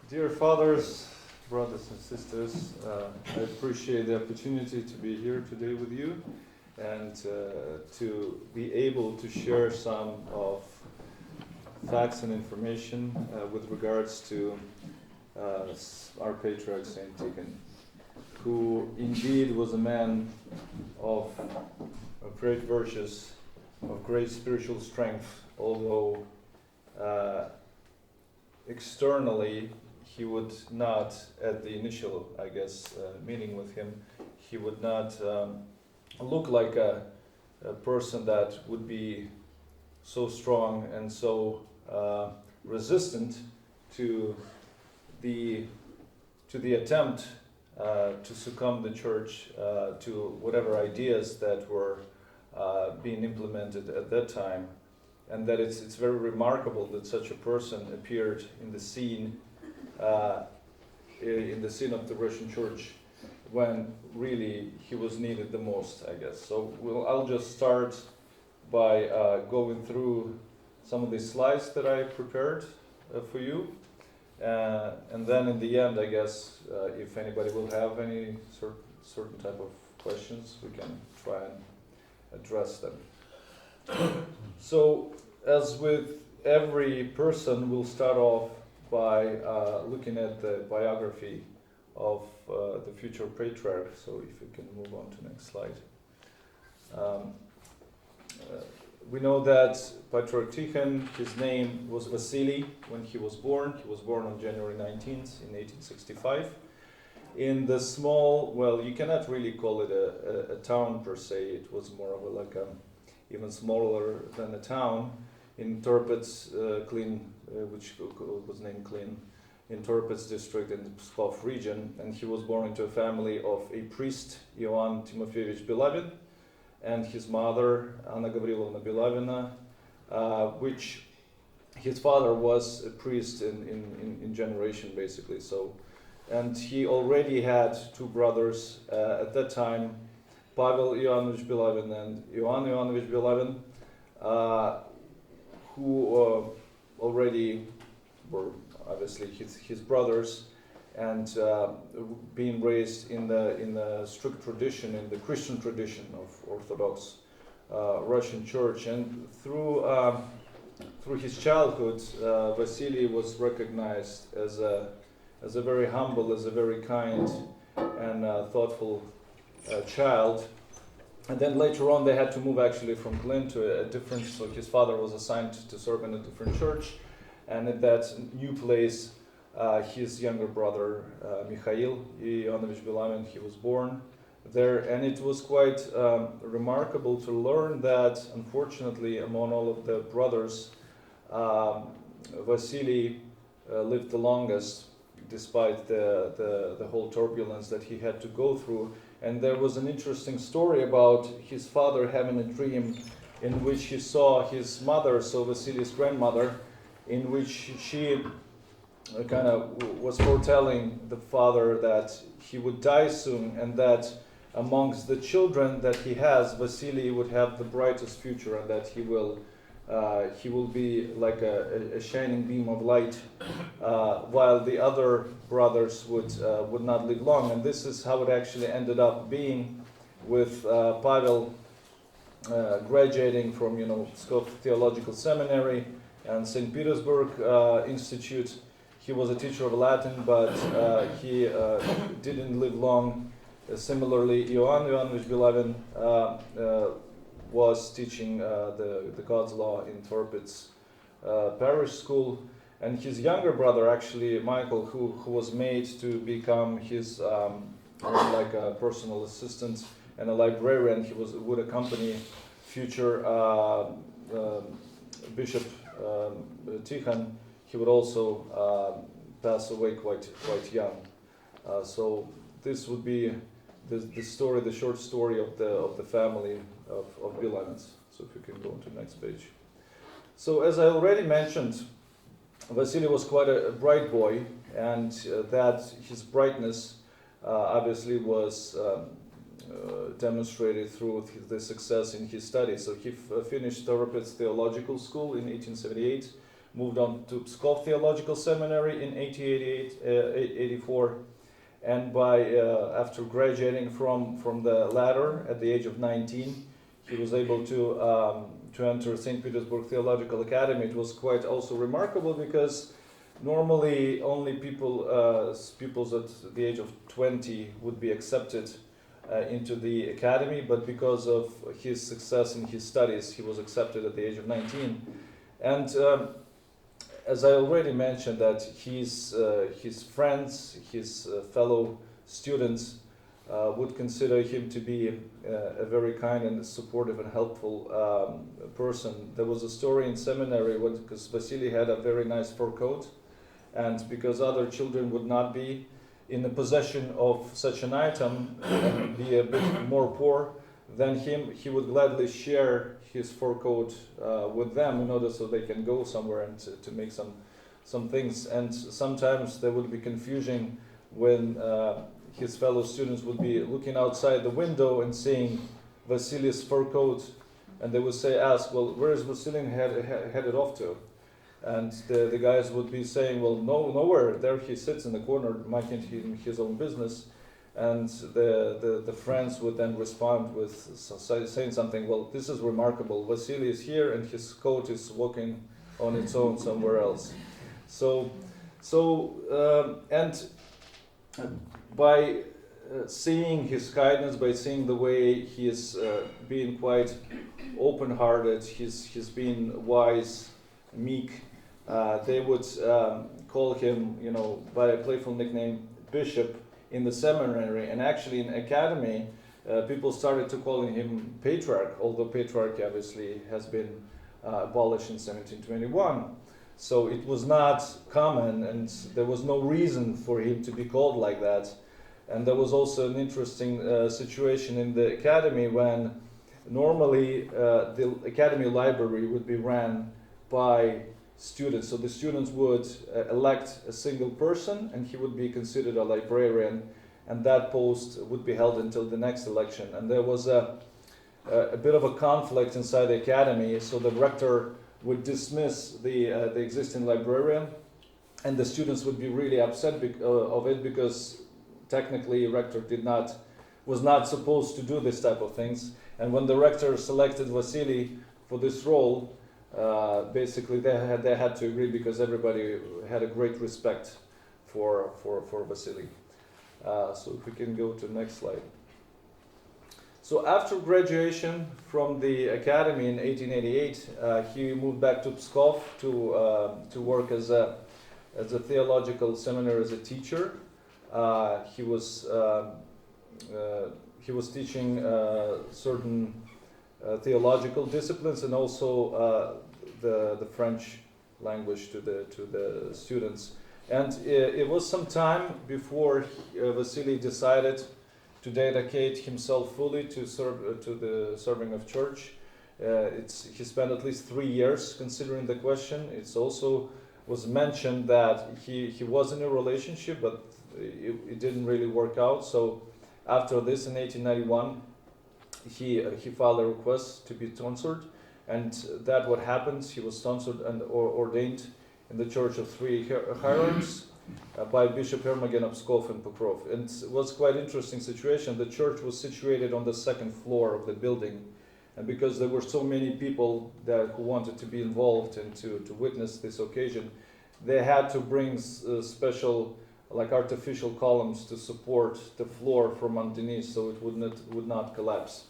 Dear fathers, brothers and sisters, I appreciate the opportunity to be here today with you and to be able to share some of facts and information with regards to our patriarch Saint Tikhon, who indeed was a man of great virtues, of great spiritual strength, although externally he would not, at the initial, meeting with him, he would not look like a person that would be so strong and so resistant to the attempt to succumb the church to whatever ideas that were being implemented at that time. And that it's very remarkable that such a person appeared in the scene of the Russian Church when really he was needed the most, I guess. So I'll just start by going through some of the slides that I prepared for you, and then in the end, I guess, if anybody will have any certain type of questions, we can try and address them. So, as with every person, we'll start off by looking at the biography of the future patriarch. So if you can move on to the next slide. We know that Patriarch Tikhon, his name was Vasily when he was born. He was born on January 19th in 1865. In the small, well, you cannot really call it a town per se. It was more of even smaller than a town in Torpets, Klin, which was named Klin, in Torpets district in the Pskov region. And he was born into a family of a priest, Ioan Timofeyevich Belavin, and his mother, Anna Gavrilovna Belavina, which his father was a priest in generation, basically. So, and he already had two brothers at that time, Pavel Ivanovich Belavin and Ioan Ivanovich Belavin, who already were obviously his brothers, and being raised in the strict tradition, in the Christian tradition of Orthodox Russian Church. And through his childhood, Vasily was recognized as a very humble, as a very kind and thoughtful child. And then later on they had to move actually from Klin to a different, so his father was assigned to serve in a different church, and at that new place his younger brother Mikhail Ivanovich Belavin, he was born there. And it was quite remarkable to learn that unfortunately among all of the brothers, Vasily lived the longest, despite the whole turbulence that he had to go through. And there was an interesting story about his father having a dream in which he saw his mother, so Vasily's grandmother, in which she kind of was foretelling the father that he would die soon, and that amongst the children that he has, Vasily would have the brightest future, and that he will be like a shining beam of light, while the other brothers would not live long. And this is how it actually ended up being, with Pavel graduating from Pskov Theological Seminary and St. Petersburg Institute. He was a teacher of Latin, but he didn't live long. Similarly, Ioan Ivanovich Belavin was teaching the God's Law in Torpets parish school, and his younger brother, actually Michael, who was made to become his like a personal assistant and a librarian. He would accompany future Bishop Tikhon. He would also pass away quite young. So this would be the story, the short story of the family of Belavins. So if you can go on to the next page. So as I already mentioned, Vasily was quite a bright boy, and that his brightness obviously was demonstrated through the success in his studies. So he finished Torpets Theological School in 1878, moved on to Pskov Theological Seminary in 1884, and after graduating from the latter at the age of 19, he was able to enter St. Petersburg Theological Academy. It was quite also remarkable because normally only pupils at the age of 20 would be accepted into the academy, but because of his success in his studies, he was accepted at the age of 19. And as I already mentioned, that his friends, his fellow students would consider him to be a very kind and supportive and helpful person. There was a story in seminary because Vasily had a very nice fur coat, and because other children would not be in the possession of such an item and be a bit more poor than him, he would gladly share his fur coat with them in order so they can go somewhere and to make some things. And sometimes there would be confusion when his fellow students would be looking outside the window and seeing Vasily's fur coat, and they would ask, well, where is Vasily headed off to? And the guys would be saying, well, nowhere. There he sits in the corner, minding his own business. And the friends would then respond with saying something, well, this is remarkable. Vasily is here and his coat is walking on its own somewhere else. And by seeing his kindness, by seeing the way he is being quite open-hearted, he's being wise, meek, they would call him, by a playful nickname, Bishop in the seminary. And actually in academy, people started to calling him Patriarch, although Patriarch obviously has been abolished in 1721. So it was not common, and there was no reason for him to be called like that. And there was also an interesting situation in the academy when normally the academy library would be ran by students. So the students would elect a single person, and he would be considered a librarian, and that post would be held until the next election. And there was a bit of a conflict inside the academy, so the rector would dismiss the existing librarian, and the students would be really upset of it, because technically rector was not supposed to do this type of things. And when the rector selected Vasily for this role, basically they had to agree, because everybody had a great respect for Vasily. So if we can go to the next slide. So after graduation from the academy in 1888, he moved back to Pskov to work as a theological seminary as a teacher. He was teaching certain theological disciplines, and also the French language to the students. And it was some time before Vasily decided to dedicate himself fully to the serving of church. He spent at least 3 years considering the question. It's also was mentioned that he was in a relationship, but it didn't really work out. So after this, in 1891, he filed a request to be tonsured, and that what happened. He was tonsured and ordained in the Church of Three Hierarchs by Bishop Hermogen of Pskov and Pokrov. And it was quite an interesting situation. The church was situated on the second floor of the building, and because there were so many people who wanted to be involved and to witness this occasion, they had to bring special, like artificial columns to support the floor from underneath, so it would not collapse.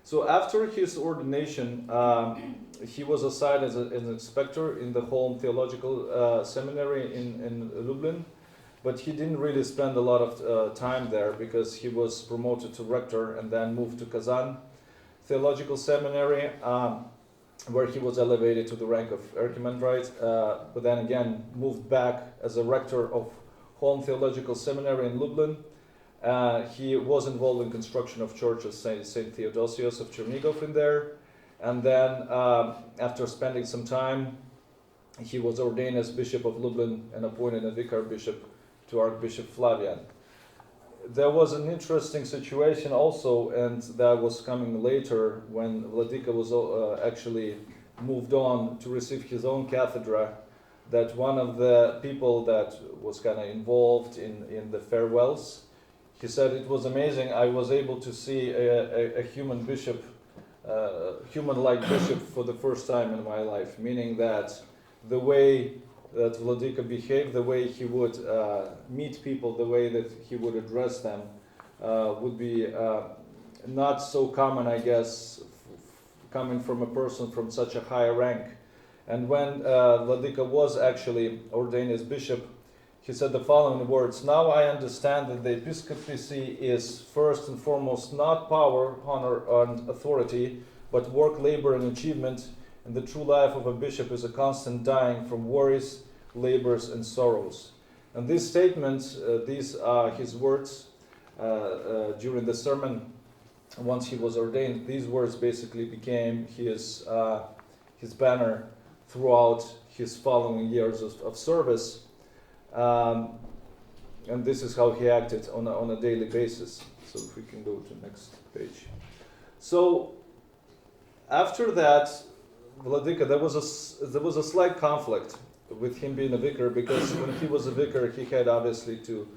So after his ordination, he was assigned as an inspector in the Home Theological Seminary in Lublin, but he didn't really spend a lot of time there, because he was promoted to rector and then moved to Kazan Theological Seminary, where he was elevated to the rank of archimandrite, but then again moved back as a rector of Home Theological Seminary in Lublin. He was involved in construction of church of Saint Theodosius of Chernigov in there, and then after spending some time, he was ordained as Bishop of Lublin and appointed a vicar bishop to Archbishop Flavian. There was an interesting situation also, and that was coming later when Vladika was actually moved on to receive his own cathedra that one of the people that was kind of involved in the farewells, he said it was amazing. I was able to see a human bishop, human-like bishop for the first time in my life, meaning that the way that Vladika behaved, the way he would meet people, the way that he would address them would be not so common, I guess, coming from a person from such a high rank. And when Vladika was actually ordained as bishop, he said the following words: "Now I understand that the episcopacy is first and foremost not power, honor, and authority, but work, labor, and achievement. And the true life of a bishop is a constant dying from worries, labors, and sorrows." And these statements, these are his words during the sermon. Once he was ordained, these words basically became his banner throughout his following years of service. And this is how he acted on a daily basis. So if we can go to the next page. So after that, Vladika, there was a slight conflict with him being a vicar, because when he was a vicar, he had obviously to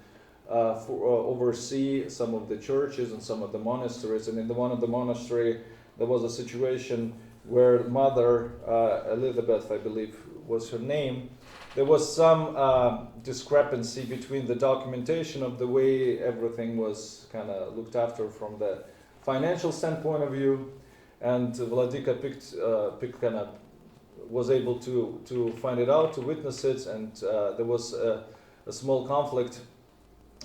oversee some of the churches and some of the monasteries. And in one of the monastery, there was a situation where Mother Elizabeth, I believe was her name, there was some discrepancy between the documentation of the way everything was kind of looked after from the financial standpoint of view, and Vladika was able to find it out, to witness it, and there was a small conflict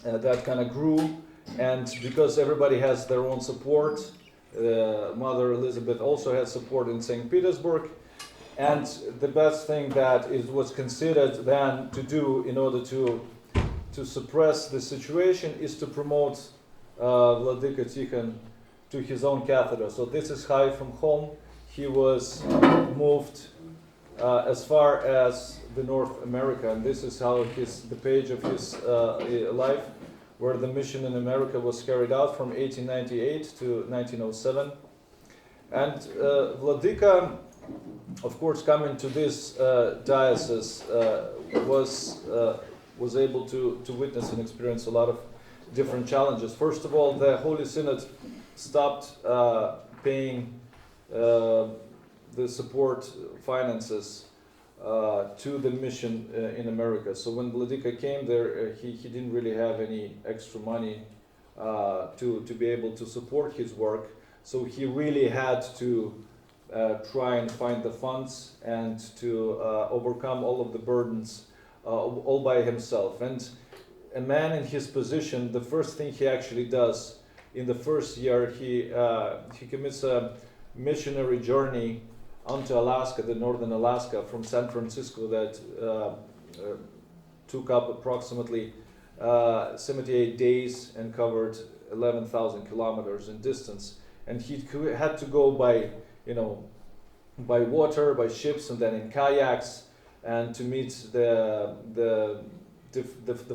that kind of grew. And because everybody has their own support, Mother Elizabeth also had support in St. Petersburg. And the best thing that it was considered then to do in order to suppress the situation is to promote Vladika Tikhon to his own cathedral. So this is how from home he was moved as far as the North America, and this is how the page of his life, where the mission in America was carried out from 1898 to 1907. And Vladika, of course, coming to this diocese, was able to witness and experience a lot of different challenges. First of all, the Holy Synod stopped paying the support finances to the mission in America. So when Vladika came there, he didn't really have any extra money to be able to support his work. So he really had to try and find the funds and to overcome all of the burdens all by himself. And a man in his position, the first thing he actually does in the first year, he commits a missionary journey onto Alaska, the northern Alaska, from San Francisco, that took up approximately 78 days and covered 11,000 kilometers in distance. And he had to go by water, by ships, and then in kayaks, and to meet the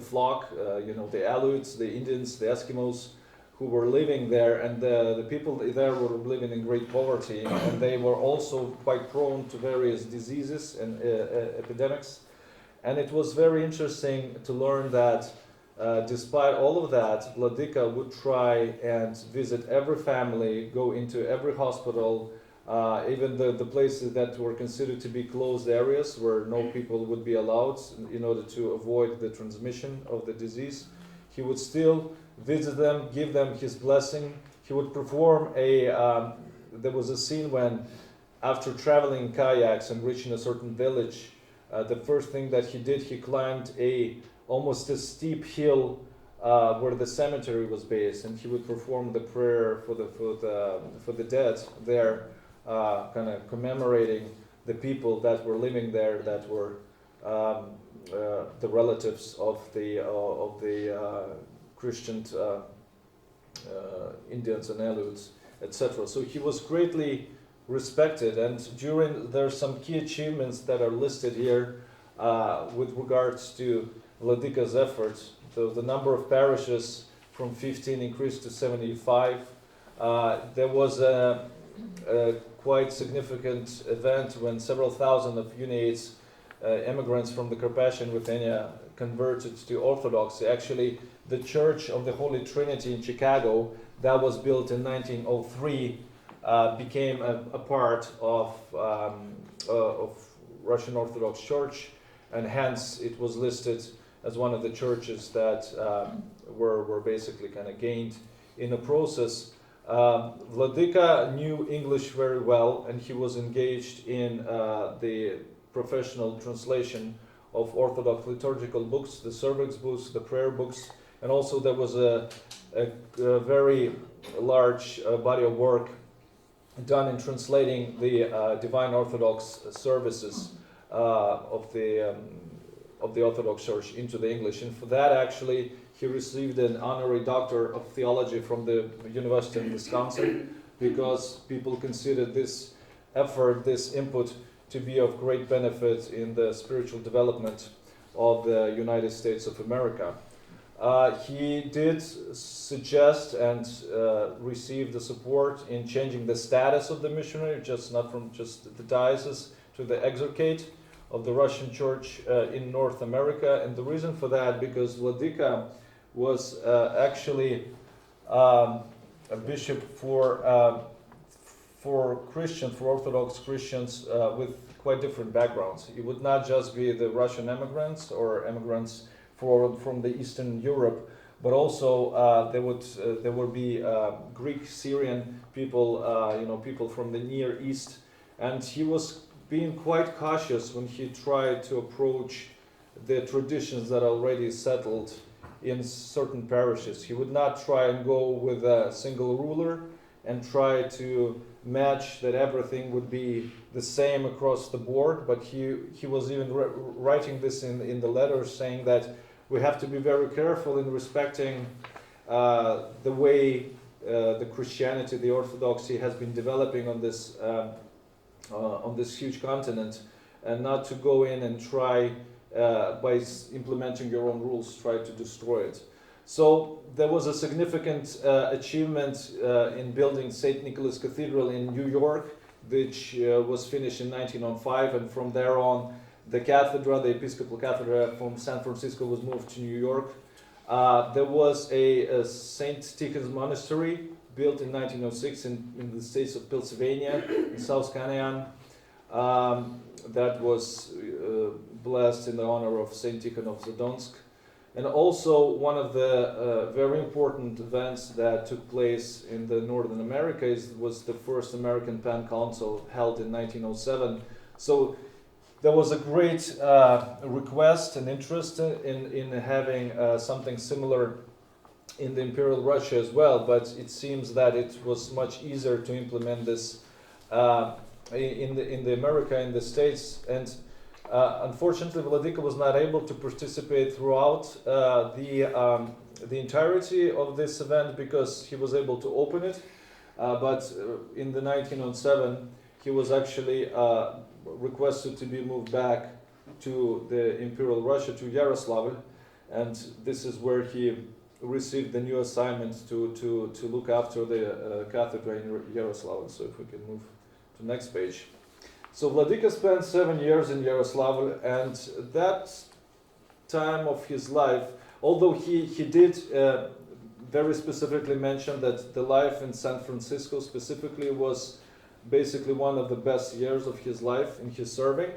flock, the Aleuts, the Indians, the Eskimos, who were living there, and the people there were living in great poverty, and they were also quite prone to various diseases and epidemics. And it was very interesting to learn that despite all of that, Vladika would try and visit every family, go into every hospital, even the places that were considered to be closed areas where no people would be allowed in order to avoid the transmission of the disease. He would still visit them, give them his blessing. He would perform there was a scene when, after traveling kayaks and reaching a certain village, the first thing that he did, he climbed almost a steep hill where the cemetery was based, and he would perform the prayer for the dead there, kind of commemorating the people that were living there, that were the relatives of the Christian Indians and Aleuts, etc. So he was greatly respected, and there's some key achievements that are listed here with regards to Vladika's efforts. So the number of parishes from 15 increased to 75. There was a quite significant event when several thousand of uniates immigrants from the Carpathian Ruthenia converted to Orthodoxy. Actually, the Church of the Holy Trinity in Chicago, that was built in 1903, became a part of Russian Orthodox Church, and hence it was listed as one of the churches that were basically kind of gained in the process. Vladika knew English very well, and he was engaged in the professional translation of Orthodox liturgical books, the service books, the prayer books, and also there was a very large body of work done in translating the Divine Orthodox services of the Orthodox Church into the English. And for that, actually, he received an honorary doctor of theology from the University of Wisconsin, because people considered this effort, this input, to be of great benefit in the spiritual development of the United States of America. He did suggest and receive the support in changing the status of the missionary, not from just the diocese to the exarchate of the Russian Church in North America. And the reason for that, because Vladika was actually a bishop for Christians, for Orthodox Christians with quite different backgrounds. It would not just be the Russian immigrants or immigrants from the Eastern Europe, but also there would be Greek, Syrian people, people from the Near East, and he was being quite cautious when he tried to approach the traditions that are already settled in certain parishes. He would not try and go with a single ruler and try to match that everything would be the same across the board, but he was even writing this in the letter, saying that we have to be very careful in respecting the way the Christianity, the Orthodoxy has been developing on this huge continent, and not to go in and try by implementing your own rules, try to destroy it. So there was a significant achievement in building St. Nicholas Cathedral in New York, which was finished in 1905, and from there on the cathedral, the Episcopal Cathedral from San Francisco, was moved to New York. There was a St. Tikhon's Monastery built in 1906 in the states of Pennsylvania, in South Canaan, that was blessed in the honor of St. Tikhon of Zadonsk. And also one of the very important events that took place in the Northern America was the first American Penn Council held in 1907. So there was a great request and interest in having something similar in the Imperial Russia as well, but it seems that it was much easier to implement this in the America, in the States, and unfortunately Vladika was not able to participate throughout the entirety of this event, because he was able to open it, but in the 1907 he was actually requested to be moved back to the Imperial Russia, to Yaroslavl, and this is where he received the new assignment to look after the cathedral in Yaroslavl. So if we can move to the next page. So Vladika spent 7 years in Yaroslavl, and that time of his life, although he did very specifically mention that the life in San Francisco specifically was basically one of the best years of his life in his serving,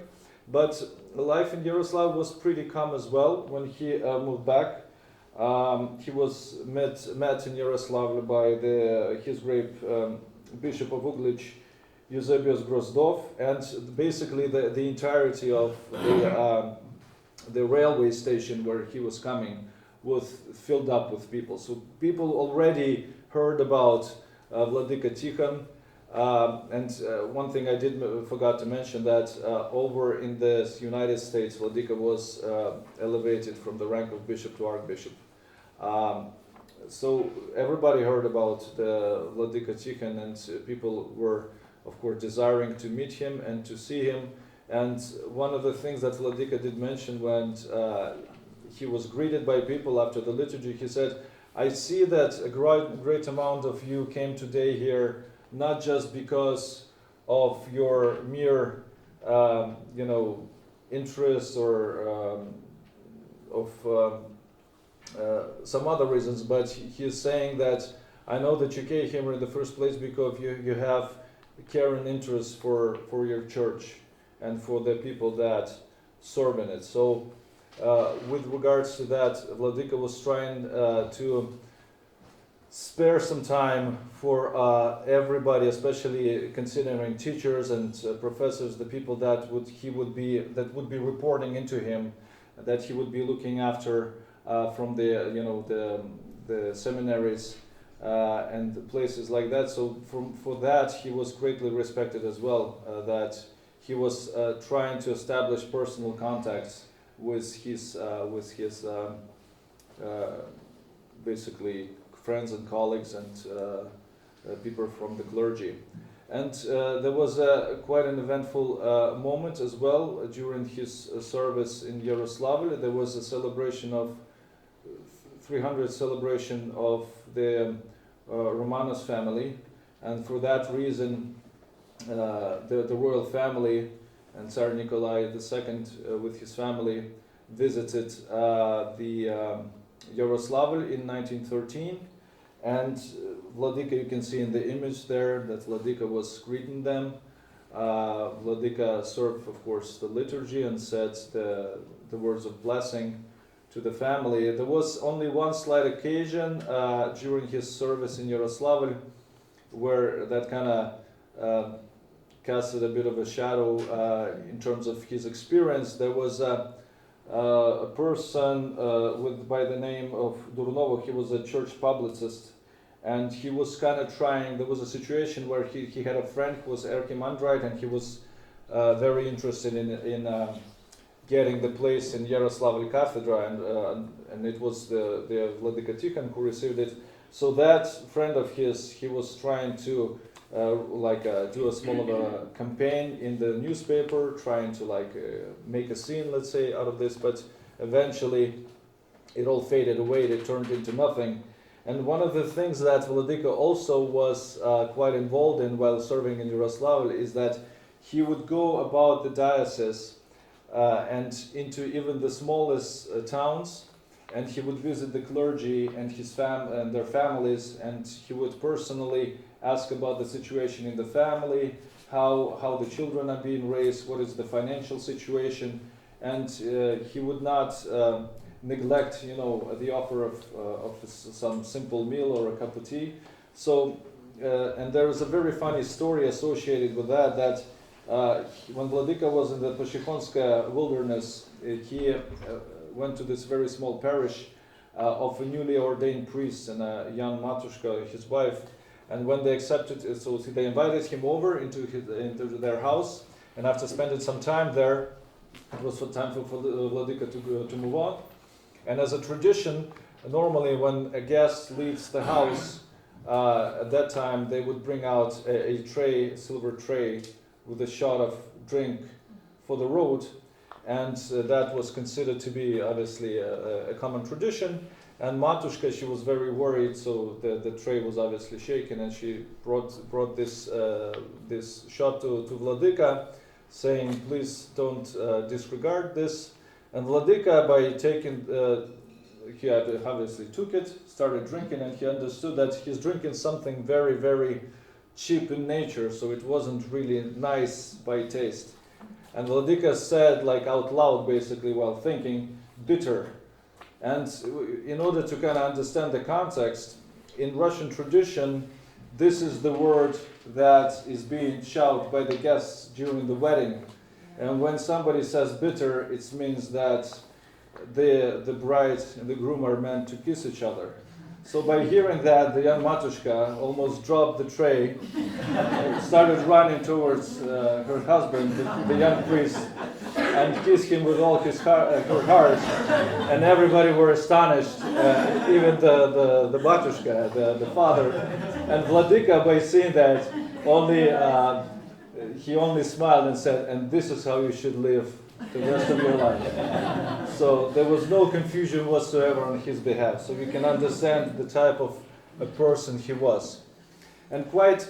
but the life in Yaroslavl was pretty calm as well. When he moved back, he was met in Yaroslavl by his great Bishop of Uglich, Eusebius Grozdov, and basically the entirety of the railway station where he was coming was filled up with people. So people already heard about Vladika Tikhon, and one thing I forgot to mention, that over in the United States, Vladika was elevated from the rank of bishop to archbishop. So everybody heard about the Vladika Tikhon, and people were, of course, desiring to meet him and to see him. And one of the things that Vladika did mention when he was greeted by people after the liturgy, he said, "I see that a great amount of you came today here not just because of your mere, interest or of some other reasons, but he is saying that I know that you came here in the first place because you have care and interest for your church and for the people that serve in it. So with regards to that, Vladika was trying to spare some time for everybody, especially considering teachers and professors, the people that would be reporting into him, that he would be looking after from the seminaries and places like that. So for that he was greatly respected as well. That he was trying to establish personal contacts with his basically friends and colleagues and people from the clergy. And there was quite an eventful moment as well during his service in Yaroslavl. There was a celebration of 300 celebration of the Romanos family, and for that reason the royal family and Tsar Nikolai II with his family visited the Yaroslavl in 1913. And Vladika, you can see in the image there that Vladika was greeting them. Vladika served, of course, the liturgy and said the words of blessing to the family. There was only one slight occasion during his service in Yaroslavl where that kind of casted a bit of a shadow in terms of his experience. There was a person by the name of Durnovo. He was a church publicist, and he was kind of trying. There was a situation where he had a friend who was archimandrite, and he was very interested in getting the place in Yaroslavl Cathedra, and it was the Vladika Tikhon who received it. So that friend of his, he was trying to do a small of a campaign in the newspaper, trying to make a scene, let's say, out of this, but eventually it all faded away. It turned into nothing. And one of the things that Vladika also was quite involved in while serving in Yaroslavl is that he would go about the diocese and into even the smallest towns, and he would visit the clergy and and their families, and he would personally ask about the situation in the family, how the children are being raised, what is the financial situation, and he would not neglect, the offer of some simple meal or a cup of tea. So, and there is a very funny story associated with that when Vladika was in the Pashikhonska wilderness, he went to this very small parish of a newly ordained priest and a young Matushka, his wife. And when they accepted, so they invited him over into their house, and after spending some time there, it was time for Vladika to move on. And as a tradition, normally when a guest leaves the house, at that time they would bring out a tray, a silver tray, with a shot of drink for the road, and that was considered to be obviously a common tradition. And Matushka, she was very worried, so the tray was obviously shaken, and she brought this shot to Vladika, saying, "Please don't disregard this." And Vladika, by taking, he obviously took it, started drinking, and he understood that he's drinking something very, very cheap in nature, so it wasn't really nice by taste. And Vladika said, out loud, basically, while thinking, "bitter." And in order to kind of understand the context, in Russian tradition, this is the word that is being shouted by the guests during the wedding. And when somebody says bitter, it means that the bride and the groom are meant to kiss each other. So by hearing that, the young Matushka almost dropped the tray and started running towards her husband, the young priest, and kissed him with all her heart. And everybody were astonished, even the Matushka, the father. And Vladika, by seeing that, he only smiled and said, "And this is how you should live the rest of your life." So there was no confusion whatsoever on his behalf. So you can understand the type of a person he was. And quite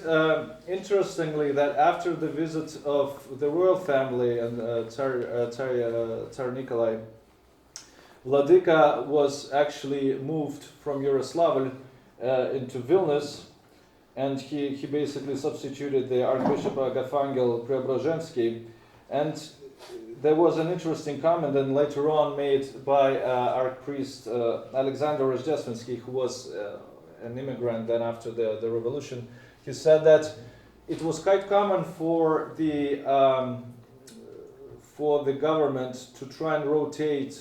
interestingly, that after the visit of the royal family and Tsar Nikolai, Vladika was actually moved from Yaroslavl into Vilnius, and he basically substituted the Archbishop Agafangel Preobrazhensky. And there was an interesting comment then later on made by Archpriest Alexander Rozdestvensky, who was an immigrant then after the revolution. He said that it was quite common for the government to try and rotate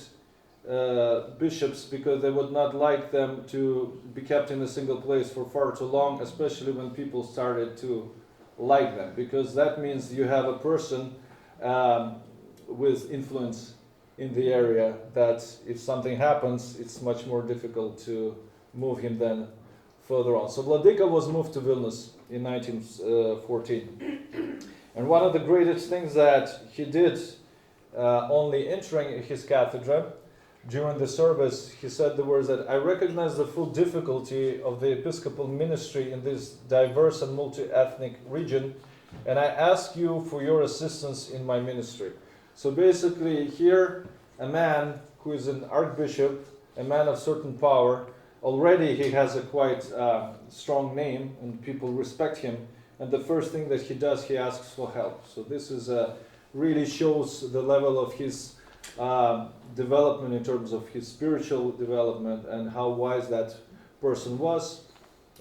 bishops because they would not like them to be kept in a single place for far too long, especially when people started to like them, because that means you have a person with influence in the area that if something happens, it's much more difficult to move him then further on. So Vladika was moved to Vilnius in 1914. And one of the greatest things that he did, only entering his cathedra, during the service, he said the words that, "I recognize the full difficulty of the episcopal ministry in this diverse and multi-ethnic region, and I ask you for your assistance in my ministry." So basically here, a man who is an archbishop, a man of certain power, already he has a quite strong name and people respect him, and the first thing that he does, he asks for help. So this is really shows the level of his development in terms of his spiritual development and how wise that person was.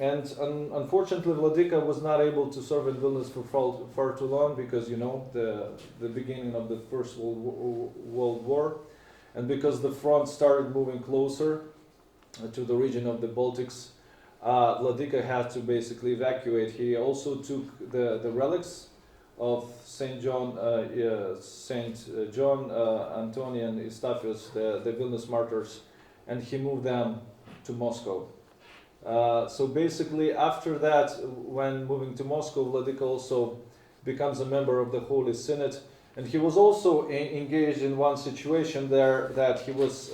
And unfortunately, Vladika was not able to serve in Vilnius for far too long because, you know, the beginning of the First World War, and because the front started moving closer to the region of the Baltics, Vladika had to basically evacuate. He also took the relics of Saint John, Antony, and Eustathius, the Vilnius martyrs, and he moved them to Moscow. So basically, after that, when moving to Moscow, Vladika also becomes a member of the Holy Synod, and he was also engaged in one situation there that he was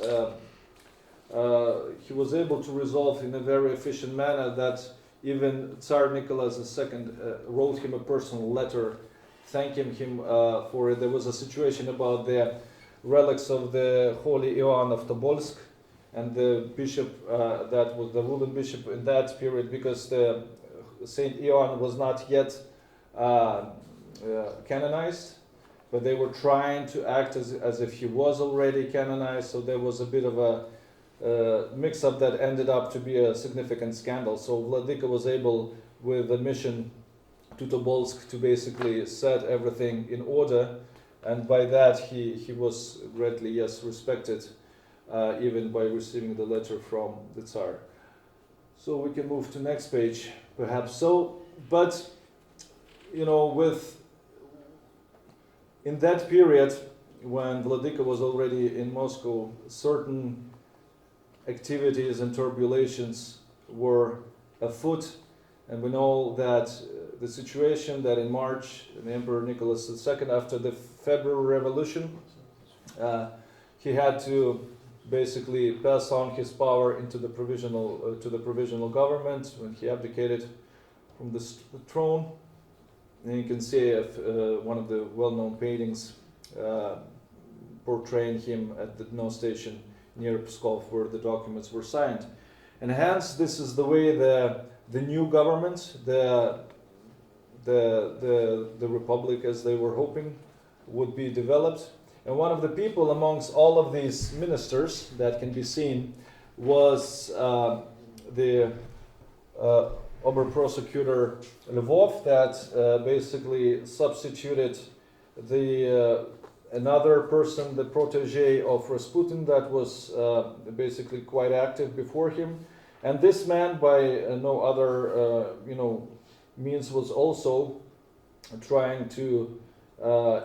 able to resolve in a very efficient manner. That even Tsar Nicholas II wrote him a personal letter thanking him for it. There was a situation about the relics of the Holy Ioan of Tobolsk, and the bishop that was the ruling bishop in that period, because the Saint Ioan was not yet canonized, but they were trying to act as if he was already canonized. So there was a bit of a mix-up that ended up to be a significant scandal. So Vladika was able, with a mission to Tobolsk, to basically set everything in order, and by that he was greatly, yes, respected, even by receiving the letter from the Tsar. So we can move to next page, perhaps. So, but, you know, in that period, when Vladika was already in Moscow, certain activities and turbulations were afoot, and we know that the situation that in March, the Emperor Nicholas II, after the February Revolution, he had to basically pass on his power into the provisional government when he abdicated from the throne. And you can see one of the well-known paintings portraying him at the Dno station near Pskov, where the documents were signed. And hence, this is the way the new government, the republic, as they were hoping, would be developed. And one of the people amongst all of these ministers that can be seen was the Oberprosecutor Lvov, that basically substituted another person, the protege of Rasputin, that was basically quite active before him. And this man, by no other means, was also trying to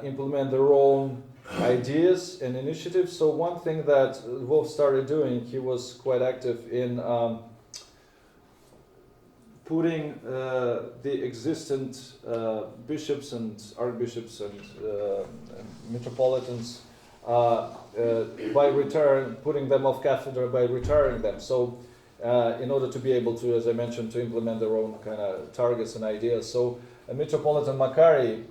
implement their own ideas and initiatives. So one thing that Lvov started doing, he was quite active in putting the existent bishops and archbishops and metropolitans by putting them off cathedra by retiring them. So in order to be able to, as I mentioned, to implement their own kind of targets and ideas. So Metropolitan Makary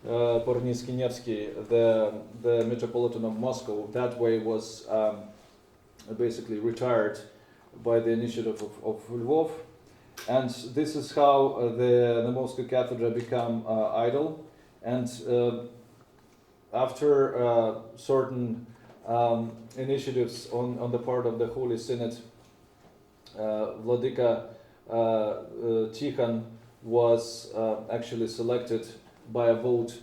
Porniski-Nevsky, the Metropolitan of Moscow, that way was basically retired by the initiative of Lvov. And this is how the Moscow Cathedral became idle. And after certain initiatives on the part of the Holy Synod, Vladika Tikhon was actually selected by a vote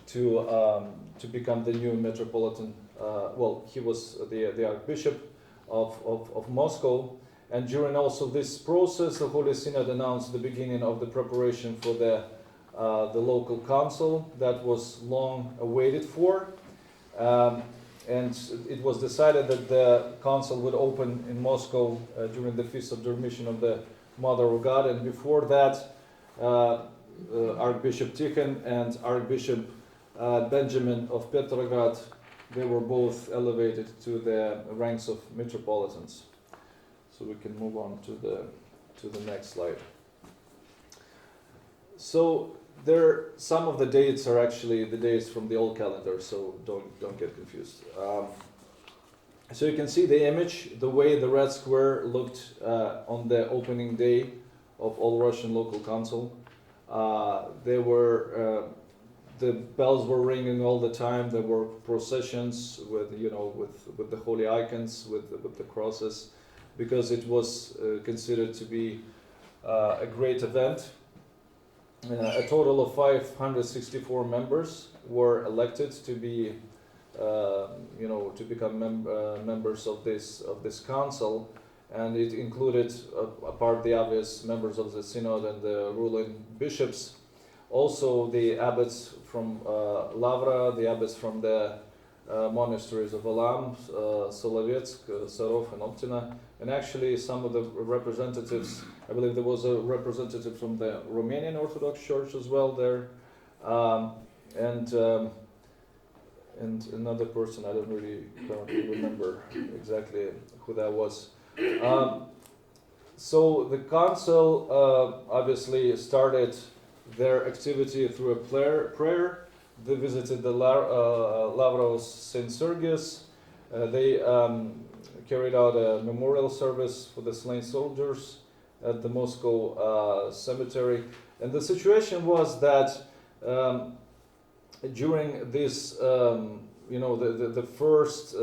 to become the new metropolitan. Well, he was the Archbishop of Moscow, and during also this process, the Holy Synod announced the beginning of the preparation for the local council that was long awaited for. And it was decided that the council would open in Moscow during the Feast of the Remission of the Mother of God, and before that, Archbishop Tikhon and Archbishop Benjamin of Petrograd, they were both elevated to the ranks of metropolitans. So we can move on to the next slide. So some of the dates are actually the dates from the old calendar, so don't get confused. So you can see the image, the way the Red Square looked on the opening day of All Russian Local Council. The bells were ringing all the time. There were processions with the holy icons, with the crosses, because it was considered to be a great event. A total of 564 members were elected to be, to become members of this council, and it included, apart the obvious members of the synod and the ruling bishops, also the abbots from Lavra, the abbots from the monasteries of Alam, Solovetsk, Sarov, and Optina, and actually some of the representatives. I believe there was a representative from the Romanian Orthodox Church as well there, and another person. I don't really currently remember exactly who that was. So the council obviously started their activity through a prayer. They visited the Lavros St. Sergius. They carried out a memorial service for the slain soldiers at the Moscow cemetery. And the situation was that during this, the first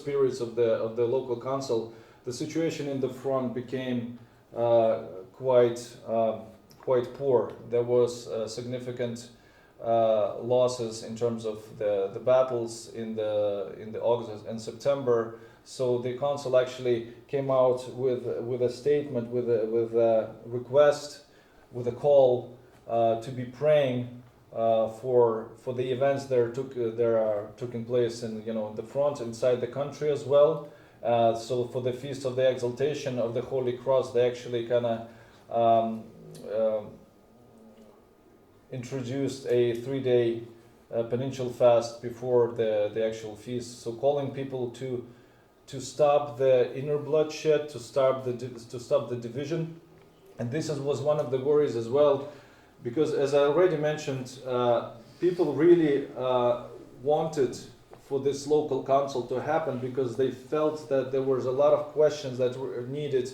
periods of the local council, the situation in the front became quite poor. There was significant losses in terms of the battles in the August and September. So the council actually came out with a statement, with a request, with a call to be praying for the events that are taking place in the front inside the country as well. So for the Feast of the Exaltation of the Holy Cross, they actually kind of introduced a 3-day penitential fast before the actual feast. So calling people to stop the inner bloodshed, to stop the division, and this was one of the worries as well, because as I already mentioned, people really wanted for this local council to happen because they felt that there was a lot of questions that were needed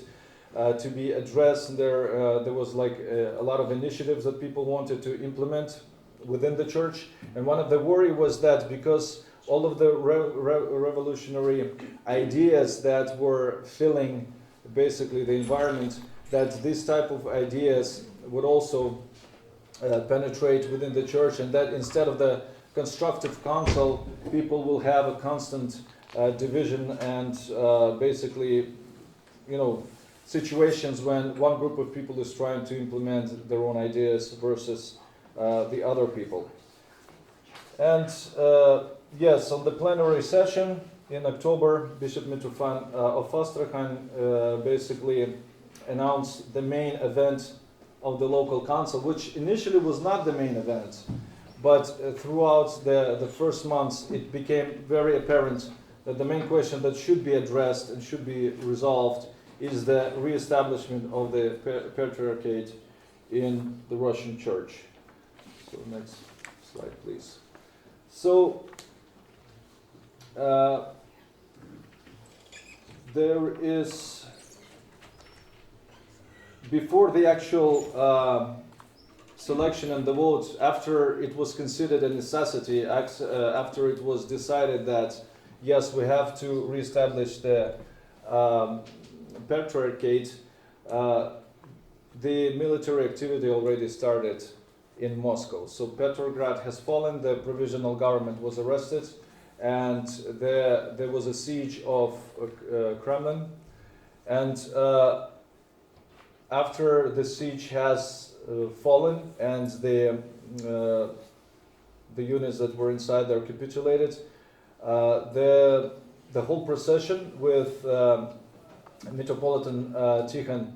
to be addressed. And there was like a lot of initiatives that people wanted to implement within the church. And one of the worry was that because all of the revolutionary ideas that were filling basically the environment, that this type of ideas would also penetrate within the church, and that instead of the constructive council, people will have a constant division and basically, situations when one group of people is trying to implement their own ideas versus the other people. And yes, on the plenary session in October, Bishop Mitrofan of Astrakhan basically announced the main event of the local council, which initially was not the main event, but throughout the first months it became very apparent that the main question that should be addressed and should be resolved is the re-establishment of the patriarchate in the Russian Church. So next slide, please. So there is, before the actual selection and the votes, after it was considered a necessity, after it was decided that yes, we have to reestablish the patriarchate, the military activity already started in Moscow. So Petrograd has fallen, the provisional government was arrested, and there was a siege of Kremlin. And after the siege has fallen and the units that were inside there capitulated, the whole procession with Metropolitan Tikhon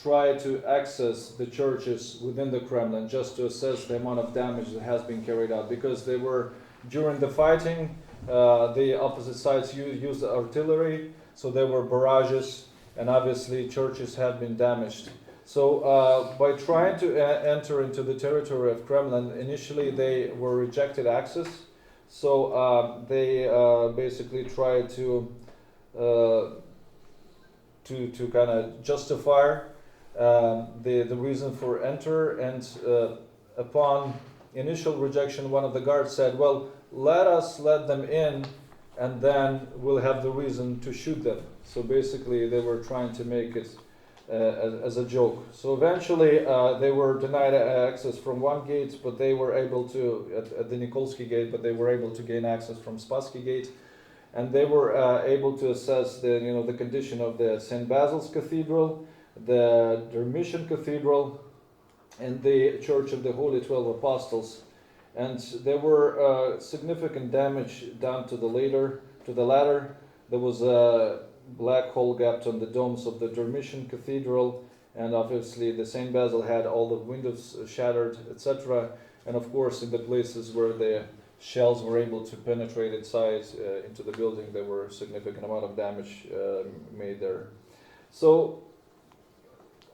tried to access the churches within the Kremlin just to assess the amount of damage that has been carried out, because they were, during the fighting, the opposite sides used artillery, so there were barrages, and obviously churches have been damaged. So by trying to enter into the territory of Kremlin, initially they were rejected access. So they basically tried to kind of justify the reason for enter, and upon initial rejection, one of the guards said, well, let us let them in, and then we'll have the reason to shoot them. So basically they were trying to make it as a joke. So eventually they were denied access from one gate, but they were able to, at the Nikolsky gate, but they were able to gain access from Spassky gate. And they were able to assess the condition of the St. Basil's Cathedral, the Dormition Cathedral, and the Church of the Holy 12 Apostles. And there were significant damage down to the latter. There was a black hole gap on the domes of the Dormition Cathedral, and obviously the St. Basil had all the windows shattered, etc. And of course, in the places where the shells were able to penetrate inside into the building, there were a significant amount of damage made there. So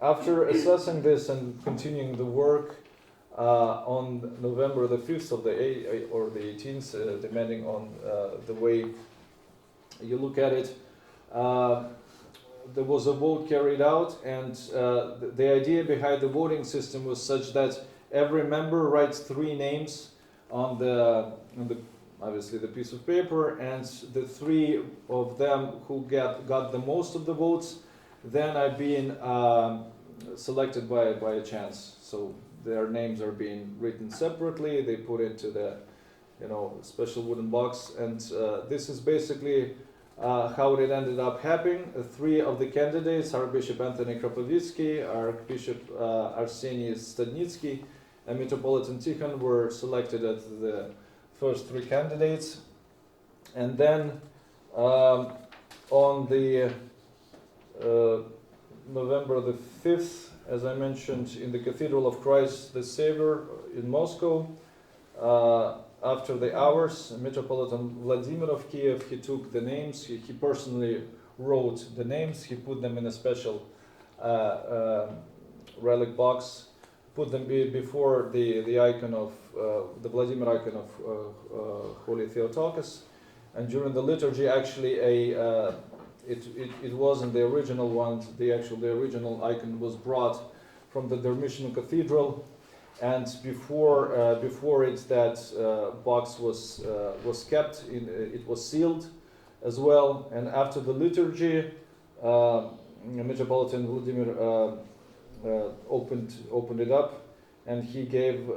after assessing this and continuing the work, on November the 5th of the 8th or the 18th, depending on the way you look at it, there was a vote carried out, and the idea behind the voting system was such that every member writes 3 names on the obviously the piece of paper, and the 3 of them who got the most of the votes then are being selected by a chance. So their names are being written separately. They put into the special wooden box, and this is basically how it ended up happening. 3 of the candidates, Archbishop Anthony Kropovitsky, Archbishop Arseniy Stadnitsky, and Metropolitan Tikhon were selected as the first 3 candidates. And then on the November the 5th, as I mentioned, in the Cathedral of Christ the Savior in Moscow, after the hours, Metropolitan Vladimir of Kiev, he took the names, he personally wrote the names, he put them in a special relic box, put them before the icon of, the Vladimir icon of Holy Theotokos, and during the liturgy actually it wasn't the original one, the original icon was brought from the Dormition Cathedral, and before it that box was kept, it was sealed as well, and after the liturgy, Metropolitan Vladimir opened it up, and he gave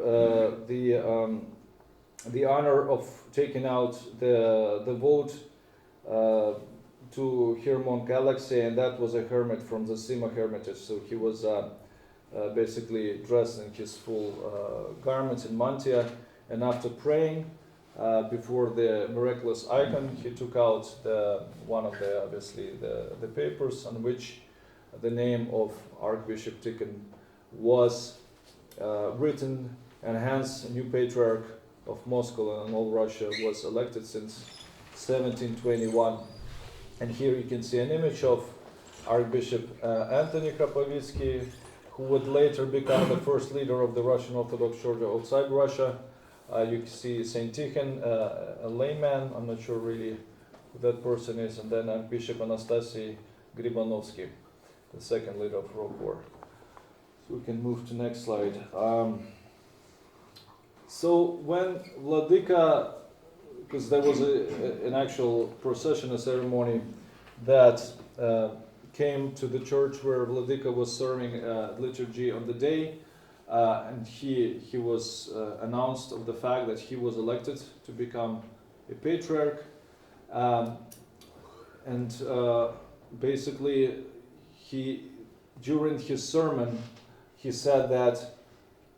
the honor of taking out the vote to Hermon Galaxy, and that was a hermit from the Sima Hermitage. So he was basically dressed in his full garments in mantilla, and after praying before the miraculous icon, he took out one of the papers on which the name of Archbishop Tikhon was written, and hence new Patriarch of Moscow and all Russia was elected, since 1721. And here you can see an image of Archbishop Anthony Khapovitsky, who would later become the first leader of the Russian Orthodox Church outside Russia. You can see Saint Tikhon, a layman, I'm not sure really who that person is, and then Archbishop Anastasy Gribanovsky, the second leader of World War. So we can move to next slide. So when Vladika, because there was an actual procession, a ceremony that came to the church where Vladika was serving liturgy on the day, and he was announced of the fact that he was elected to become a patriarch, and basically during his sermon he said that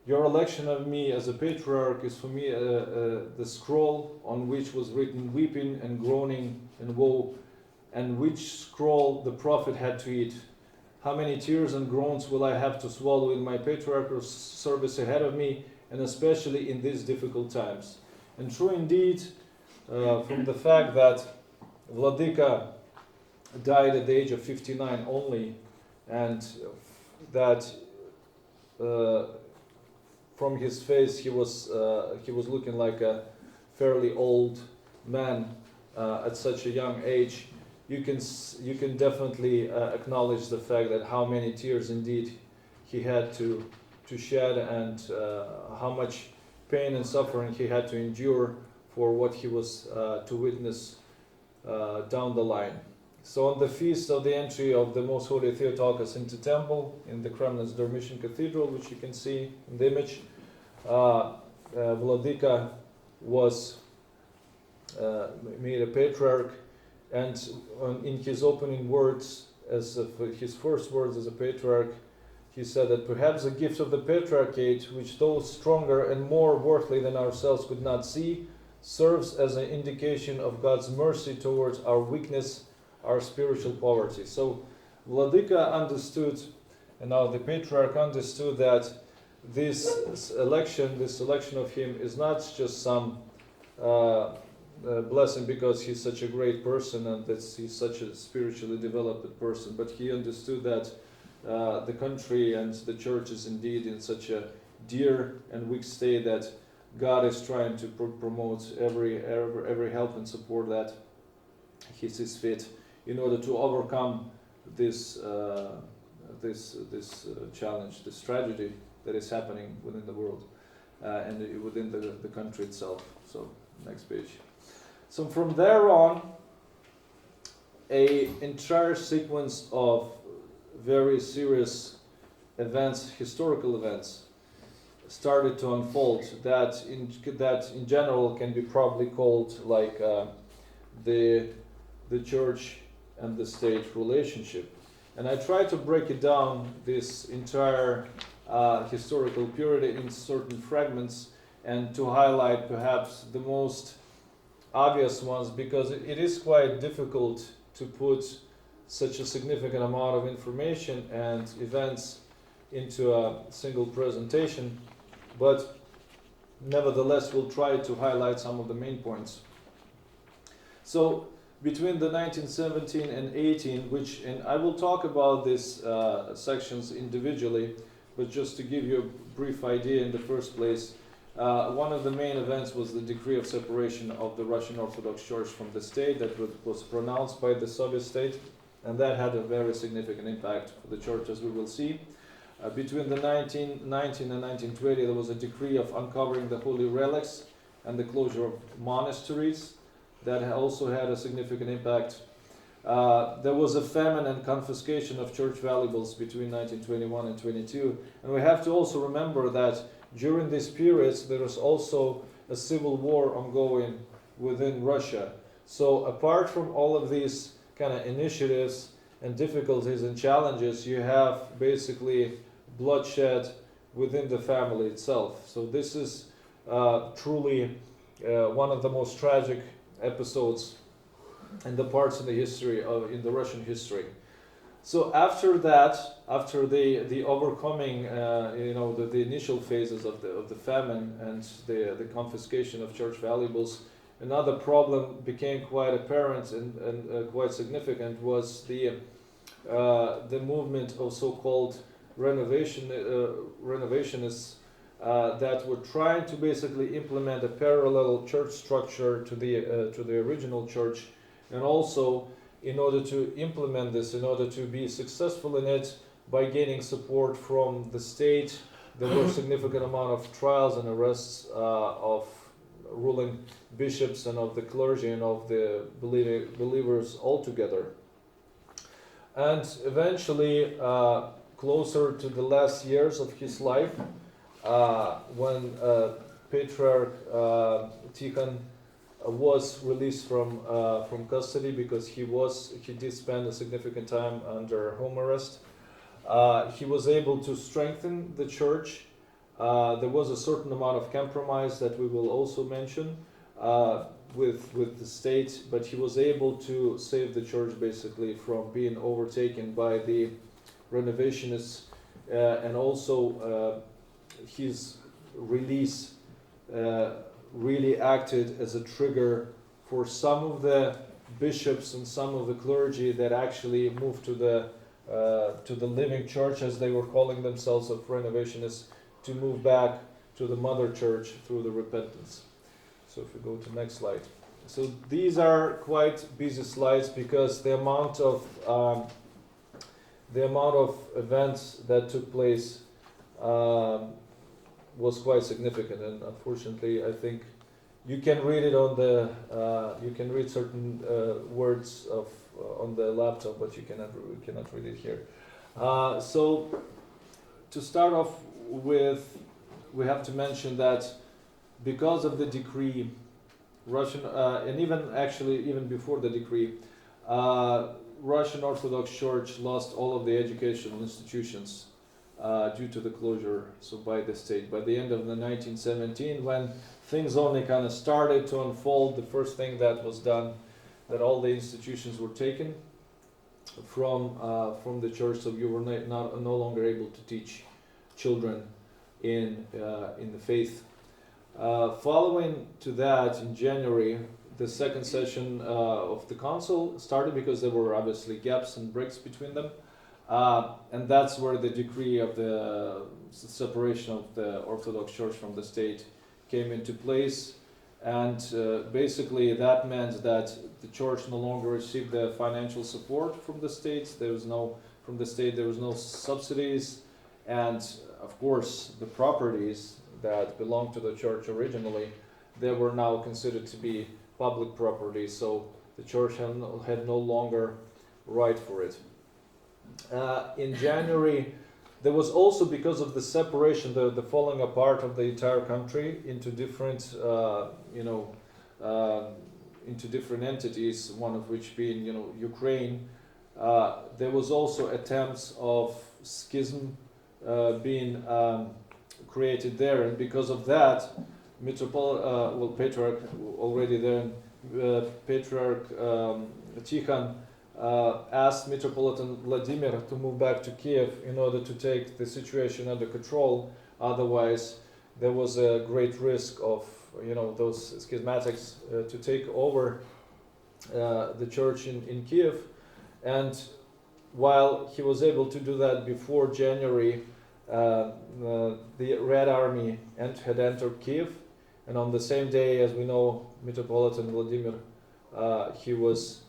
your election of me as a patriarch is for me the scroll on which was written weeping and groaning and woe, and which scroll the prophet had to eat. How many tears and groans will I have to swallow in my patriarchal service ahead of me, and especially in these difficult times? And true indeed, from the fact that Vladika died at the age of 59 only, and that from his face he was looking like a fairly old man at such a young age. You can definitely acknowledge the fact that how many tears indeed he had to shed, and how much pain and suffering he had to endure for what he was to witness down the line. So on the feast of the entry of the Most Holy Theotokos into temple in the Kremlin's Dormition Cathedral, which you can see in the image, Vladika was made a patriarch, and in his opening words, as his first words as a patriarch, he said that perhaps the gift of the patriarchate, which those stronger and more worthily than ourselves could not see, serves as an indication of God's mercy towards our weakness, our spiritual poverty. So Vladika understood, and now the patriarch understood, that this election of him is not just some blessing because he's such a great person and that he's such a spiritually developed person, but he understood that the country and the church is indeed in such a dear and weak state that God is trying to promote every help and support that he sees fit in order to overcome this challenge, this tragedy that is happening within the world and within the country itself. So next page. So from there on, an entire sequence of very serious events, historical events, started to unfold that in general can be probably called like the church and the state relationship. And I try to break it down, this entire historical period, in certain fragments, and to highlight perhaps the most obvious ones, because it is quite difficult to put such a significant amount of information and events into a single presentation, but nevertheless we'll try to highlight some of the main points. So between the 1917 and 18, and I will talk about these sections individually, but just to give you a brief idea in the first place, one of the main events was the decree of separation of the Russian Orthodox Church from the state that was pronounced by the Soviet state, and that had a very significant impact for the church, as we will see. Between the 1919 and 1920, there was a decree of uncovering the holy relics and the closure of monasteries that also had a significant impact. There was a famine and confiscation of church valuables between 1921 and 22, and we have to also remember that during these periods there was also a civil war ongoing within Russia. So apart from all of these kind of initiatives and difficulties and challenges, you have basically bloodshed within the family itself. So this is truly one of the most tragic episodes and the parts in the history in the Russian history. So after that, after the overcoming, the initial phases of the famine and the confiscation of church valuables, another problem became quite apparent and quite significant was the movement of so-called renovationists that were trying to basically implement a parallel church structure to the original church, and also in order to implement this, in order to be successful in it, by gaining support from the state, there were a significant amount of trials and arrests of ruling bishops and of the clergy and of the believers altogether. And eventually, closer to the last years of his life, when Patriarch Tikhon was released from custody, because he did spend a significant time under home arrest, he was able to strengthen the church. There was a certain amount of compromise that we will also mention with the state, but he was able to save the church basically from being overtaken by the renovationists, and also his release really acted as a trigger for some of the bishops and some of the clergy that actually moved to the living church, as they were calling themselves, of renovationists, to move back to the mother church through the repentance. So if we go to next slide. So these are quite busy slides because the amount of events that took place was quite significant, and unfortunately, I think you can read it on the you can read certain words of on the laptop, but you cannot read it here. So to start off with, we have to mention that because of the decree, Russian and even before the decree, Russian Orthodox Church lost all of the educational institutions due to the closure, so by the state. By the end of the 1917, when things only kind of started to unfold, the first thing that was done, that all the institutions were taken from the church, so you were no longer able to teach children in the faith. Following to that, in January, the second session of the council started, because there were obviously gaps and breaks between them. And that's where the decree of the separation of the Orthodox Church from the state came into place. And basically that meant that the church no longer received the financial support from the state. There was no subsidies, and of course the properties that belonged to the church originally, they were now considered to be public property, so the church had no longer right for it. In January, there was also, because of the separation, the falling apart of the entire country into different, into different entities, one of which being, Ukraine. There was also attempts of schism being created there, and because of that, Patriarch already then, Patriarch Tikhon asked Metropolitan Vladimir to move back to Kiev in order to take the situation under control. Otherwise, there was a great risk of those schismatics to take over the church in Kiev. And while he was able to do that before January, the Red Army had entered Kiev, and on the same day, as we know, Metropolitan Vladimir, he was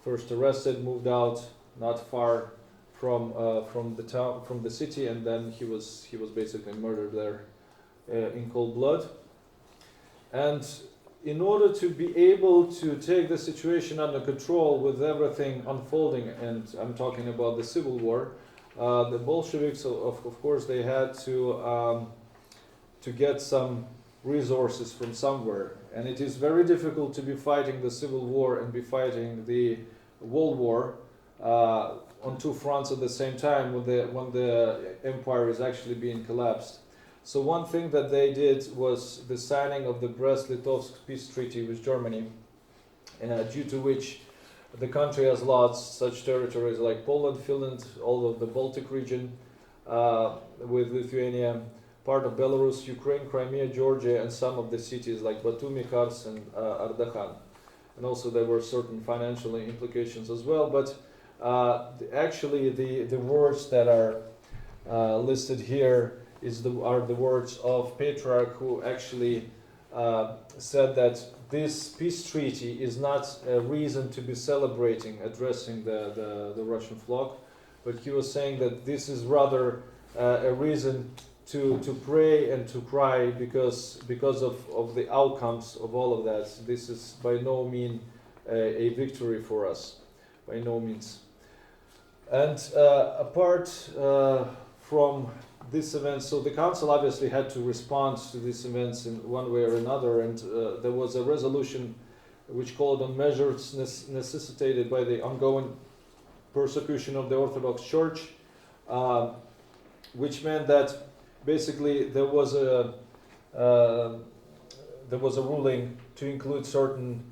first arrested, moved out not far from the town, from the city, and then he was basically murdered there in cold blood. And in order to be able to take the situation under control with everything unfolding, and I'm talking about the civil war, the Bolsheviks, of course, they had to get some resources from somewhere, and it is very difficult to be fighting the civil war and be fighting the World War on two fronts at the same time when the empire is actually being collapsed. So one thing that they did was the signing of the Brest-Litovsk peace treaty with Germany, due to which the country has lost such territories like Poland, Finland, all of the Baltic region, with Lithuania, part of Belarus, Ukraine, Crimea, Georgia, and some of the cities like Batumi, Kars, and Ardahan. And also there were certain financial implications as well. But actually, the words that are listed here are the words of Patriarch, who actually said that this peace treaty is not a reason to be celebrating, addressing the Russian flock, but he was saying that this is rather a reason to pray and to cry because of the outcomes of all of that. This is by no means a victory for us, by no means. And apart from this event, so the council obviously had to respond to these events in one way or another, and there was a resolution which called on measures necessitated by the ongoing persecution of the Orthodox Church, which meant that basically there was a ruling to include certain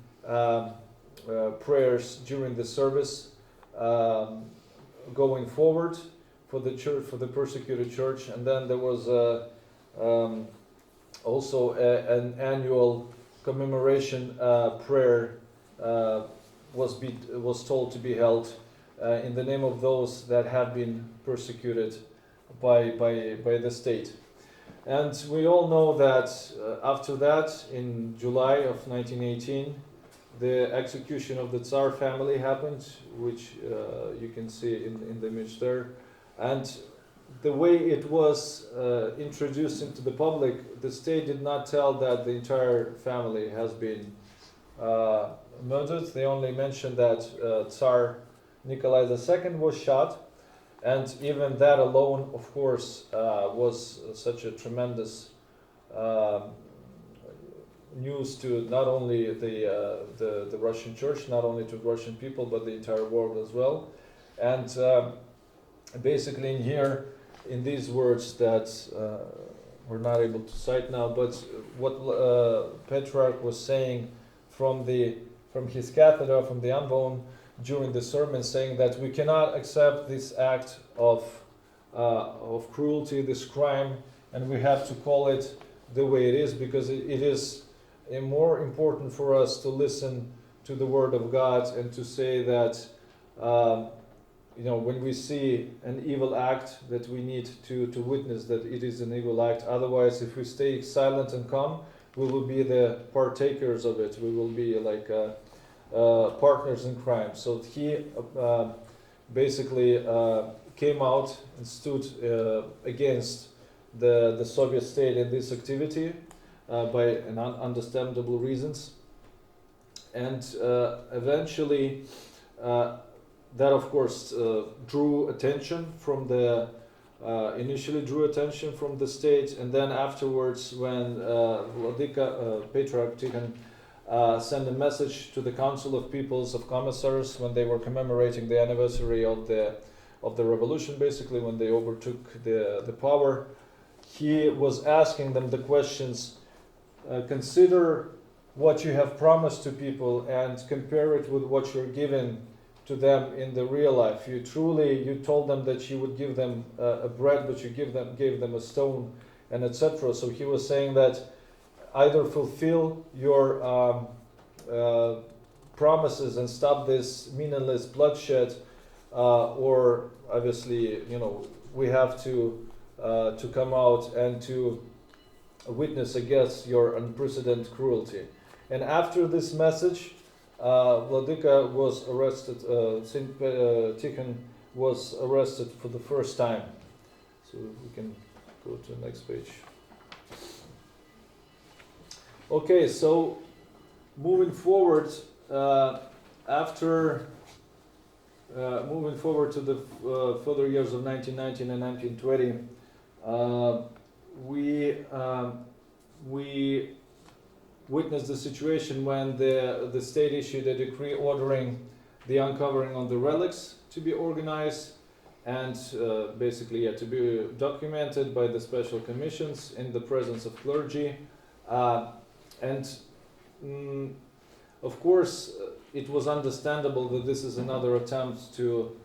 prayers during the service going forward for the church, for the persecuted church, and then there was also an annual commemoration prayer was told to be held in the name of those that have been persecuted by the state. And we all know that after that, in July of 1918, the execution of the Tsar family happened, which you can see in the image there. And the way it was introduced into the public, the state did not tell that the entire family has been murdered. They only mentioned that Tsar Nikolai II was shot. And even that alone, of course, was such a tremendous news to not only the Russian church, not only to Russian people, but the entire world as well. And basically in here, in these words that we're not able to cite now, but what Patriarch was saying from his cathedra, from the Ambon, during the sermon, saying that we cannot accept this act of cruelty, this crime, and we have to call it the way it is, because it is more important for us to listen to the Word of God and to say that when we see an evil act, that we need to witness that it is an evil act. Otherwise, if we stay silent and calm, we will be the partakers of it. We will be like partners in crime. So he basically came out and stood against the Soviet state in this activity by understandable reasons. And eventually that of course drew attention from initially drew attention from the state, and then afterwards when Vladika Patriarch Tikhon sent a message to the Council of Peoples of Commissars when they were commemorating the anniversary of the revolution, basically when they overtook the power. He was asking them the questions, consider what you have promised to people and compare it with what you're giving to them in the real life. You told them that you would give them a bread, but you gave them a stone, and etc. So he was saying that either fulfill your promises and stop this meaningless bloodshed, or obviously, we have to come out and to witness against your unprecedented cruelty. And after this message, Vladika was arrested. Saint Tikhon was arrested for the first time. So we can go to the next page. Okay, so moving forward, moving forward to the further years of 1919 and 1920, we witnessed the situation when the state issued a decree ordering the uncovering of the relics to be organized and basically to be documented by the special commissions in the presence of clergy. And of course, it was understandable that this is another attempt to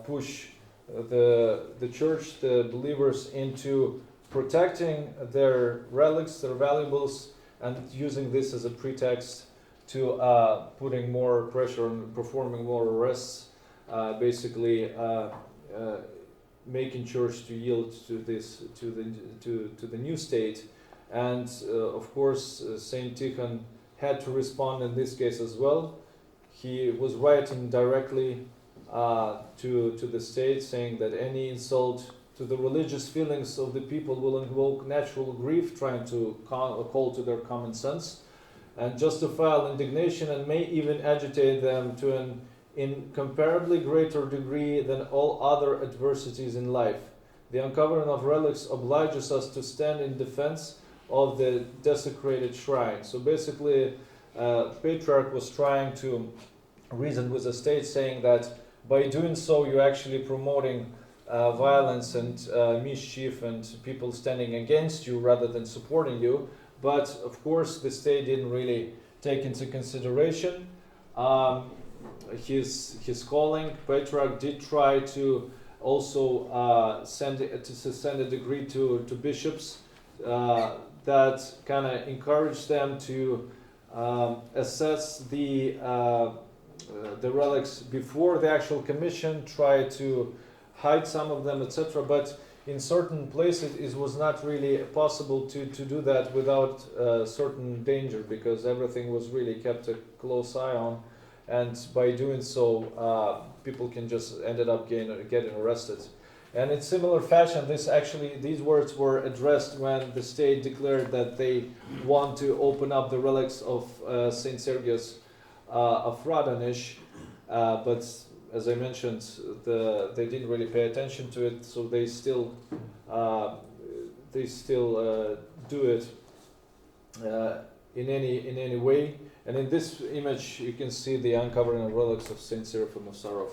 push the church, the believers, into protecting their relics, their valuables, and using this as a pretext to putting more pressure on performing more arrests, basically making church to yield to this to the new state. And of course, Saint Tikhon had to respond in this case as well. He was writing directly to the state, saying that any insult to the religious feelings of the people will invoke natural grief, trying to call to their common sense, and justifiable indignation, and may even agitate them to an incomparably greater degree than all other adversities in life. The uncovering of relics obliges us to stand in defense of the desecrated shrine. So basically, Patriarch was trying to reason with the state, saying that by doing so, you're actually promoting violence and mischief and people standing against you rather than supporting you. But of course, the state didn't really take into consideration his calling. Patriarch did try to also send a decree to bishops that kind of encouraged them to assess the relics before the actual commission, try to hide some of them, etc. But in certain places it was not really possible to do that without certain danger, because everything was really kept a close eye on, and by doing so people can just ended up getting arrested. And in similar fashion, these words were addressed when the state declared that they want to open up the relics of Saint Sergius of Radonish, but as I mentioned, they didn't really pay attention to it, so they still do it in any way. And in this image, you can see the uncovering of relics of Saint Seraphim of Sarov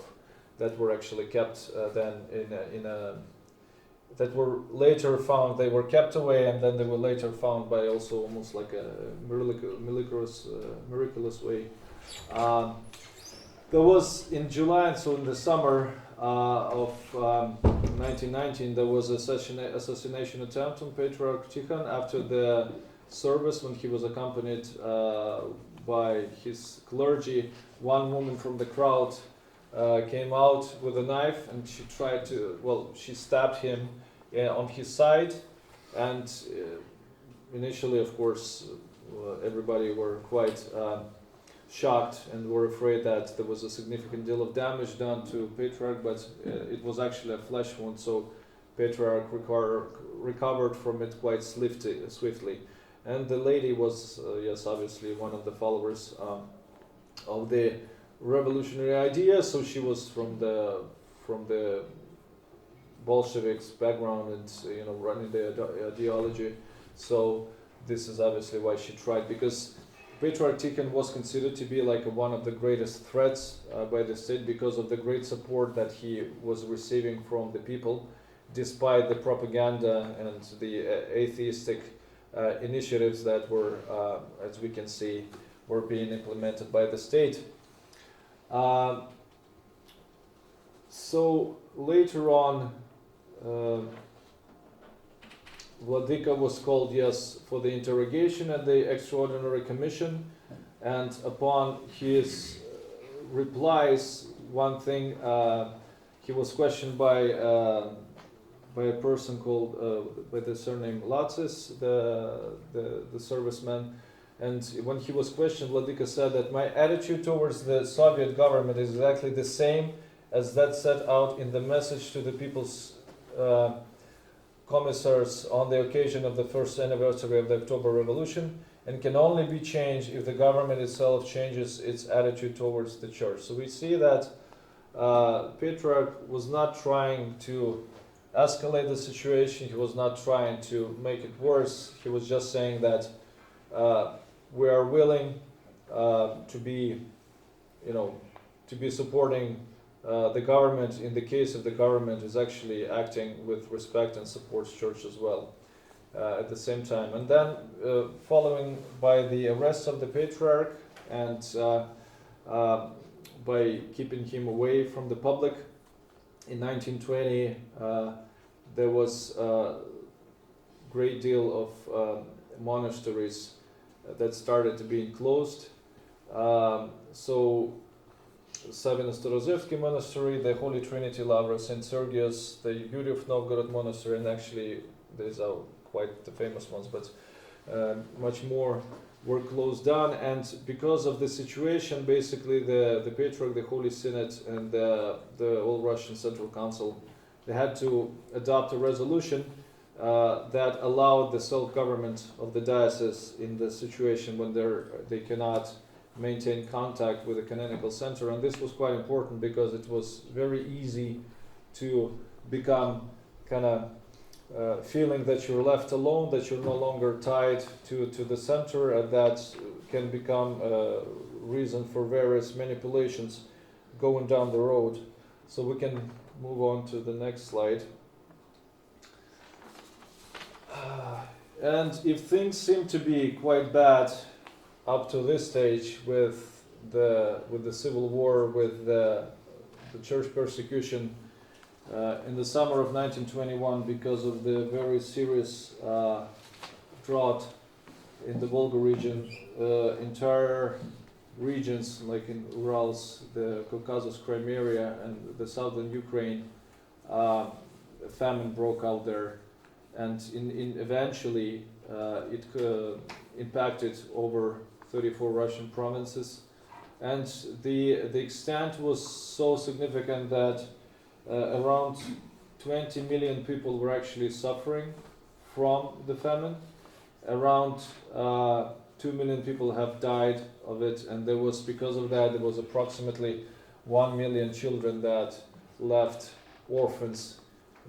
that were actually kept then that were later found. They were kept away, and then they were later found by also almost like a miraculous way. There was in July, so in the summer of 1919, there was an assassination attempt on Patriarch Tikhon after the service, when he was accompanied by his clergy. One woman from the crowd came out with a knife, and she tried to, she stabbed him on his side. And initially, of course, everybody were quite shocked and were afraid that there was a significant deal of damage done to Patriarch, but it was actually a flesh wound, so Patriarch recovered from it quite swiftly. And the lady was, yes, obviously one of the followers of the revolutionary idea, so she was from the Bolsheviks background and running the ideology. So this is obviously why she tried, because Patriarch Tikhon was considered to be like one of the greatest threats by the state, because of the great support that he was receiving from the people, despite the propaganda and the atheistic initiatives that were, as we can see, were being implemented by the state. So later on, Vladika was called, yes, for the interrogation at the extraordinary commission, and upon his replies, one thing, he was questioned by a person called by the surname Latsis, the serviceman, and when he was questioned, Vladika said that my attitude towards the Soviet government is exactly the same as that set out in the message to the people's commissars on the occasion of the first anniversary of the October Revolution, and can only be changed if the government itself changes its attitude towards the church. So we see that Patriarch was not trying to escalate the situation, he was not trying to make it worse, he was just saying that we are willing to be supporting the government in the case if the government is actually acting with respect and supports church as well at the same time. And then following by the arrest of the Patriarch and by keeping him away from the public, in 1920 there was great deal of monasteries that started to be closed. So Savino Starozevsky Monastery, the Holy Trinity Lavra, St. Sergius, the Yuri of Novgorod Monastery, and actually these are quite the famous ones, but much more were closed down. And because of the situation, basically the Patriarch, the Holy Synod, and the All Russian Central Council, they had to adopt a resolution that allowed the self-government of the diocese in the situation when they cannot maintain contact with the canonical center. And this was quite important because it was very easy to become kind of feeling that you're left alone, that you're no longer tied to the center, and that can become a reason for various manipulations going down the road. So we can move on to the next slide. And if things seem to be quite bad up to this stage with the civil war, with the church persecution, in the summer of 1921, because of the very serious drought in the Volga region, entire regions like in Urals, the Caucasus Crimea, and the southern Ukraine, famine broke out there, and eventually it impacted over 34 Russian provinces, and the extent was so significant that around 20 million people were actually suffering from the famine. Around 2 million people have died of it, and there was, because of that, there was approximately 1 million children that left orphans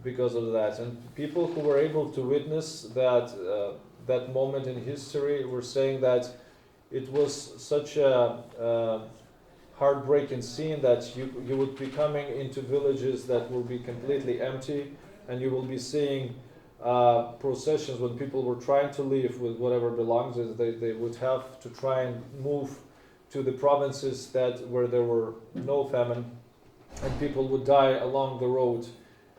because of that. And people who were able to witness that moment in history were saying that it was such a heartbreaking scene that you would be coming into villages that will be completely empty, and you will be seeing processions when people were trying to leave with whatever belongs. They would have to try and move to the provinces where there were no famine, and people would die along the road,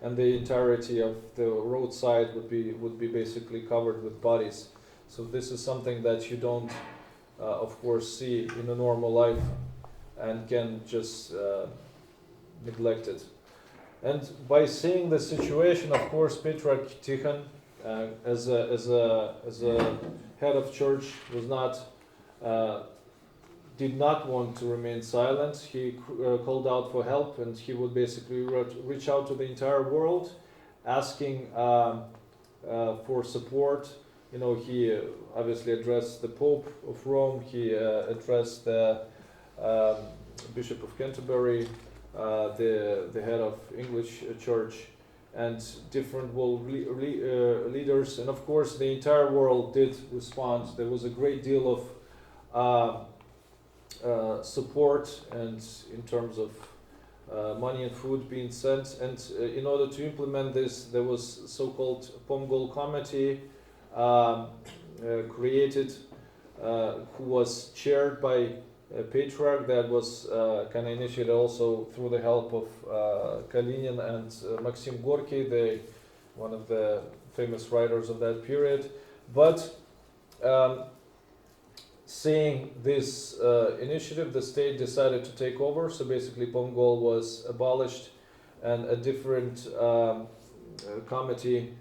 and the entirety of the roadside would be basically covered with bodies. So this is something that you don't of course see in a normal life, and can just neglect it. And by seeing the situation, of course, Patriarch Tikhon, as a head of church, did not want to remain silent. He called out for help, and he would basically reach out to the entire world, asking for support. He obviously addressed the Pope of Rome. He addressed the Bishop of Canterbury, the head of English Church, and different world leaders. And of course, the entire world did respond. There was a great deal of support, and in terms of money and food being sent. And in order to implement this, there was so-called Pomgol committee created, who was chaired by a patriarch, that was kind of initiated also through the help of Kalinin and Maxim Gorky, one of the famous writers of that period. But seeing this initiative, the state decided to take over. So basically Pomgol was abolished, and a different committee,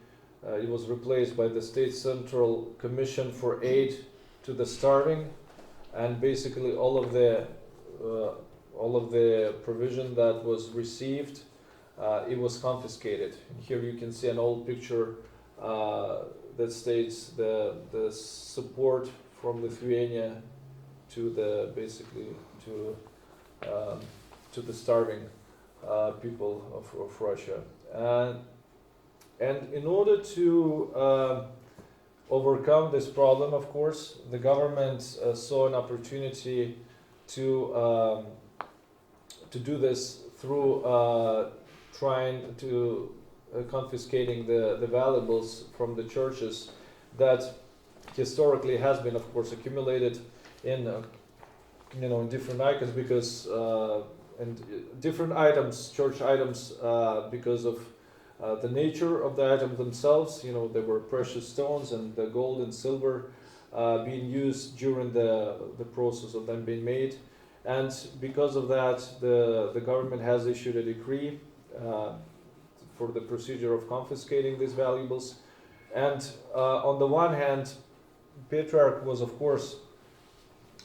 it was replaced by the State Central Commission for Aid to the Starving. And basically all of the provision that was received, it was confiscated. Here you can see an old picture that states the support from Lithuania to the starving people of Russia. And in order to overcome this problem, of course, the government saw an opportunity to do this through trying to confiscating the valuables from the churches that historically has been, of course, accumulated in in different icons, because and different items, church items, because of The nature of the items themselves, there were precious stones and the gold and silver being used during the process of them being made. And because of that, the government has issued a decree for the procedure of confiscating these valuables. And on the one hand, Patriarch was, of course,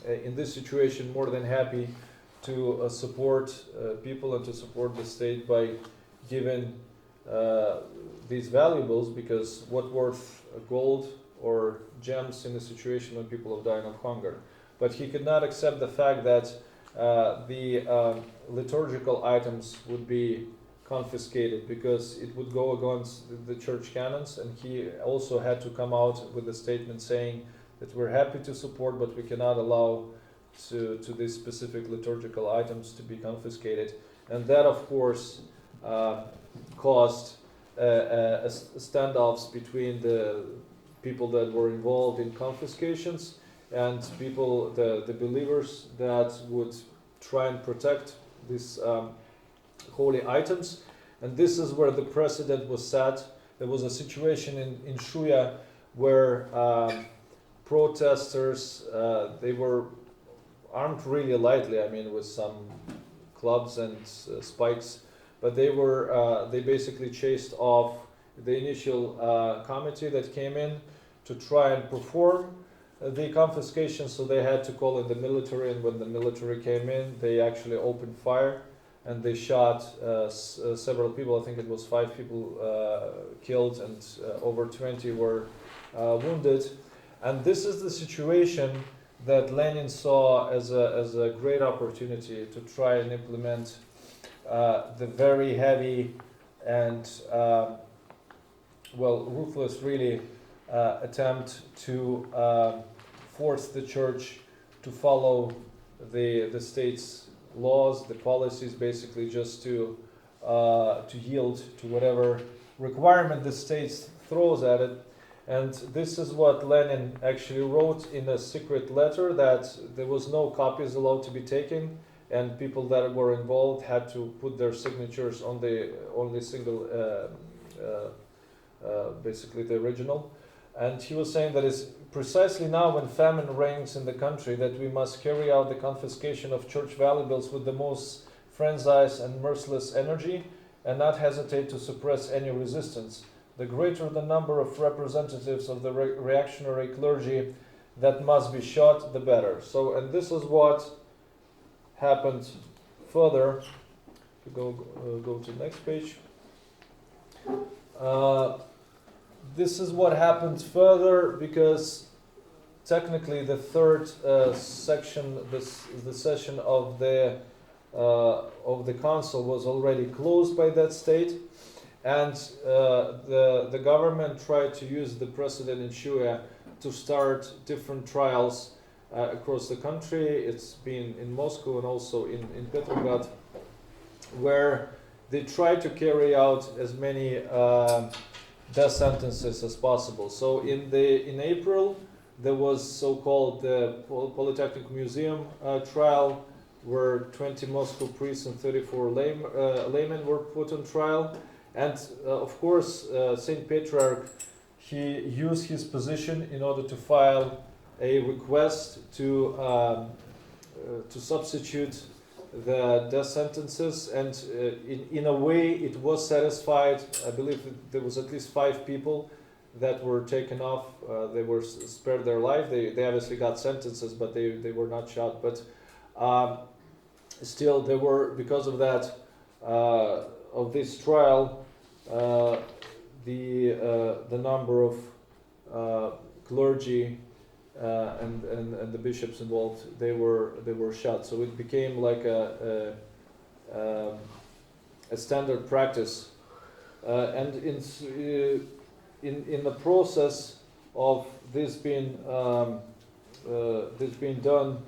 in this situation more than happy to support people and to support the state by giving these valuables, because what worth gold or gems in a situation when people are dying of hunger? But he could not accept the fact that the liturgical items would be confiscated, because it would go against the church canons, and he also had to come out with a statement saying that we're happy to support, but we cannot allow to these specific liturgical items to be confiscated. And that, of course, caused standoffs between the people that were involved in confiscations and people, the believers that would try and protect these holy items. And this is where the precedent was set. There was a situation in Shuya where protesters, they were armed really lightly, with some clubs and spikes, but they basically chased off the initial committee that came in to try and perform the confiscation. So they had to call in the military, and when the military came in, they actually opened fire and they shot several people. I think it was 5 people killed and over 20 were wounded. And this is the situation that Lenin saw as a great opportunity to try and implement the very heavy and ruthless, really, attempt to force the church to follow the state's laws, the policies, basically just to yield to whatever requirement the state throws at it. And this is what Lenin actually wrote in a secret letter, that there was no copies allowed to be taken, and people that were involved had to put their signatures on the only single, basically the original. And he was saying that it's precisely now, when famine reigns in the country, that we must carry out the confiscation of church valuables with the most frenzied and merciless energy, and not hesitate to suppress any resistance. The greater the number of representatives of the reactionary clergy that must be shot, the better. So, and this is what happened further. Go to the next page. This is what happened further, because technically the third section, the session of the council was already closed by that state. And the government tried to use the precedent in Shuya to start different trials across the country. It's been in Moscow and also in Petrograd, where they tried to carry out as many death sentences as possible. So in April, there was so-called the Polytechnic Museum trial, where 20 Moscow priests and 34 laymen were put on trial. And of course, Saint Patriarch, he used his position in order to file a request to substitute the death sentences, and in a way it was satisfied. I believe that there was at least 5 people that were taken off. They were spared their life. They obviously got sentences, but they were not shot. But still, there were, because of that, of this trial, the number of clergy and the bishops involved, they were shot. So it became like a standard practice, and in the process of this being done,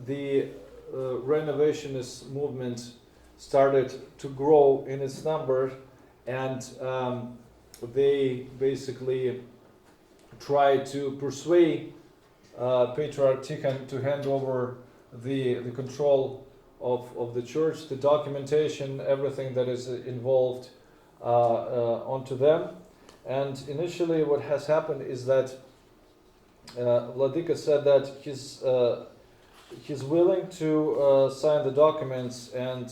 the renovationist movement started to grow in its number, and they basically tried to persuade Patriarch Tikhon to hand over the control of the church, the documentation, everything that is involved onto them. And initially what has happened is that Vladika said that he's willing to sign the documents and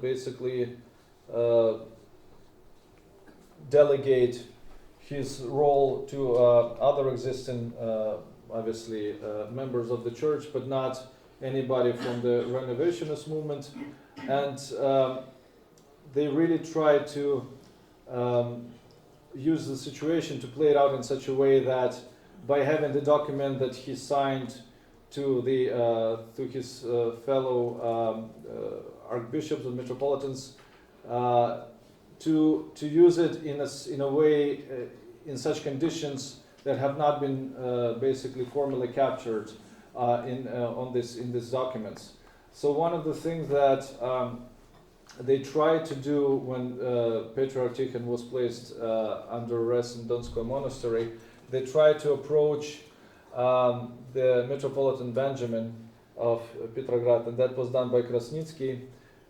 basically delegate his role to other existing, obviously, members of the church, but not anybody from the renovationist movement. And they really tried to use the situation to play it out in such a way that by having the document that he signed to his fellow archbishops and metropolitans, to use it in a way in such conditions that have not been basically formally captured in these documents. So one of the things that they tried to do when Patriarch Tikhon was placed under arrest in Donskoy Monastery, they tried to approach the Metropolitan Benjamin of Petrograd, and that was done by Krasnitsky,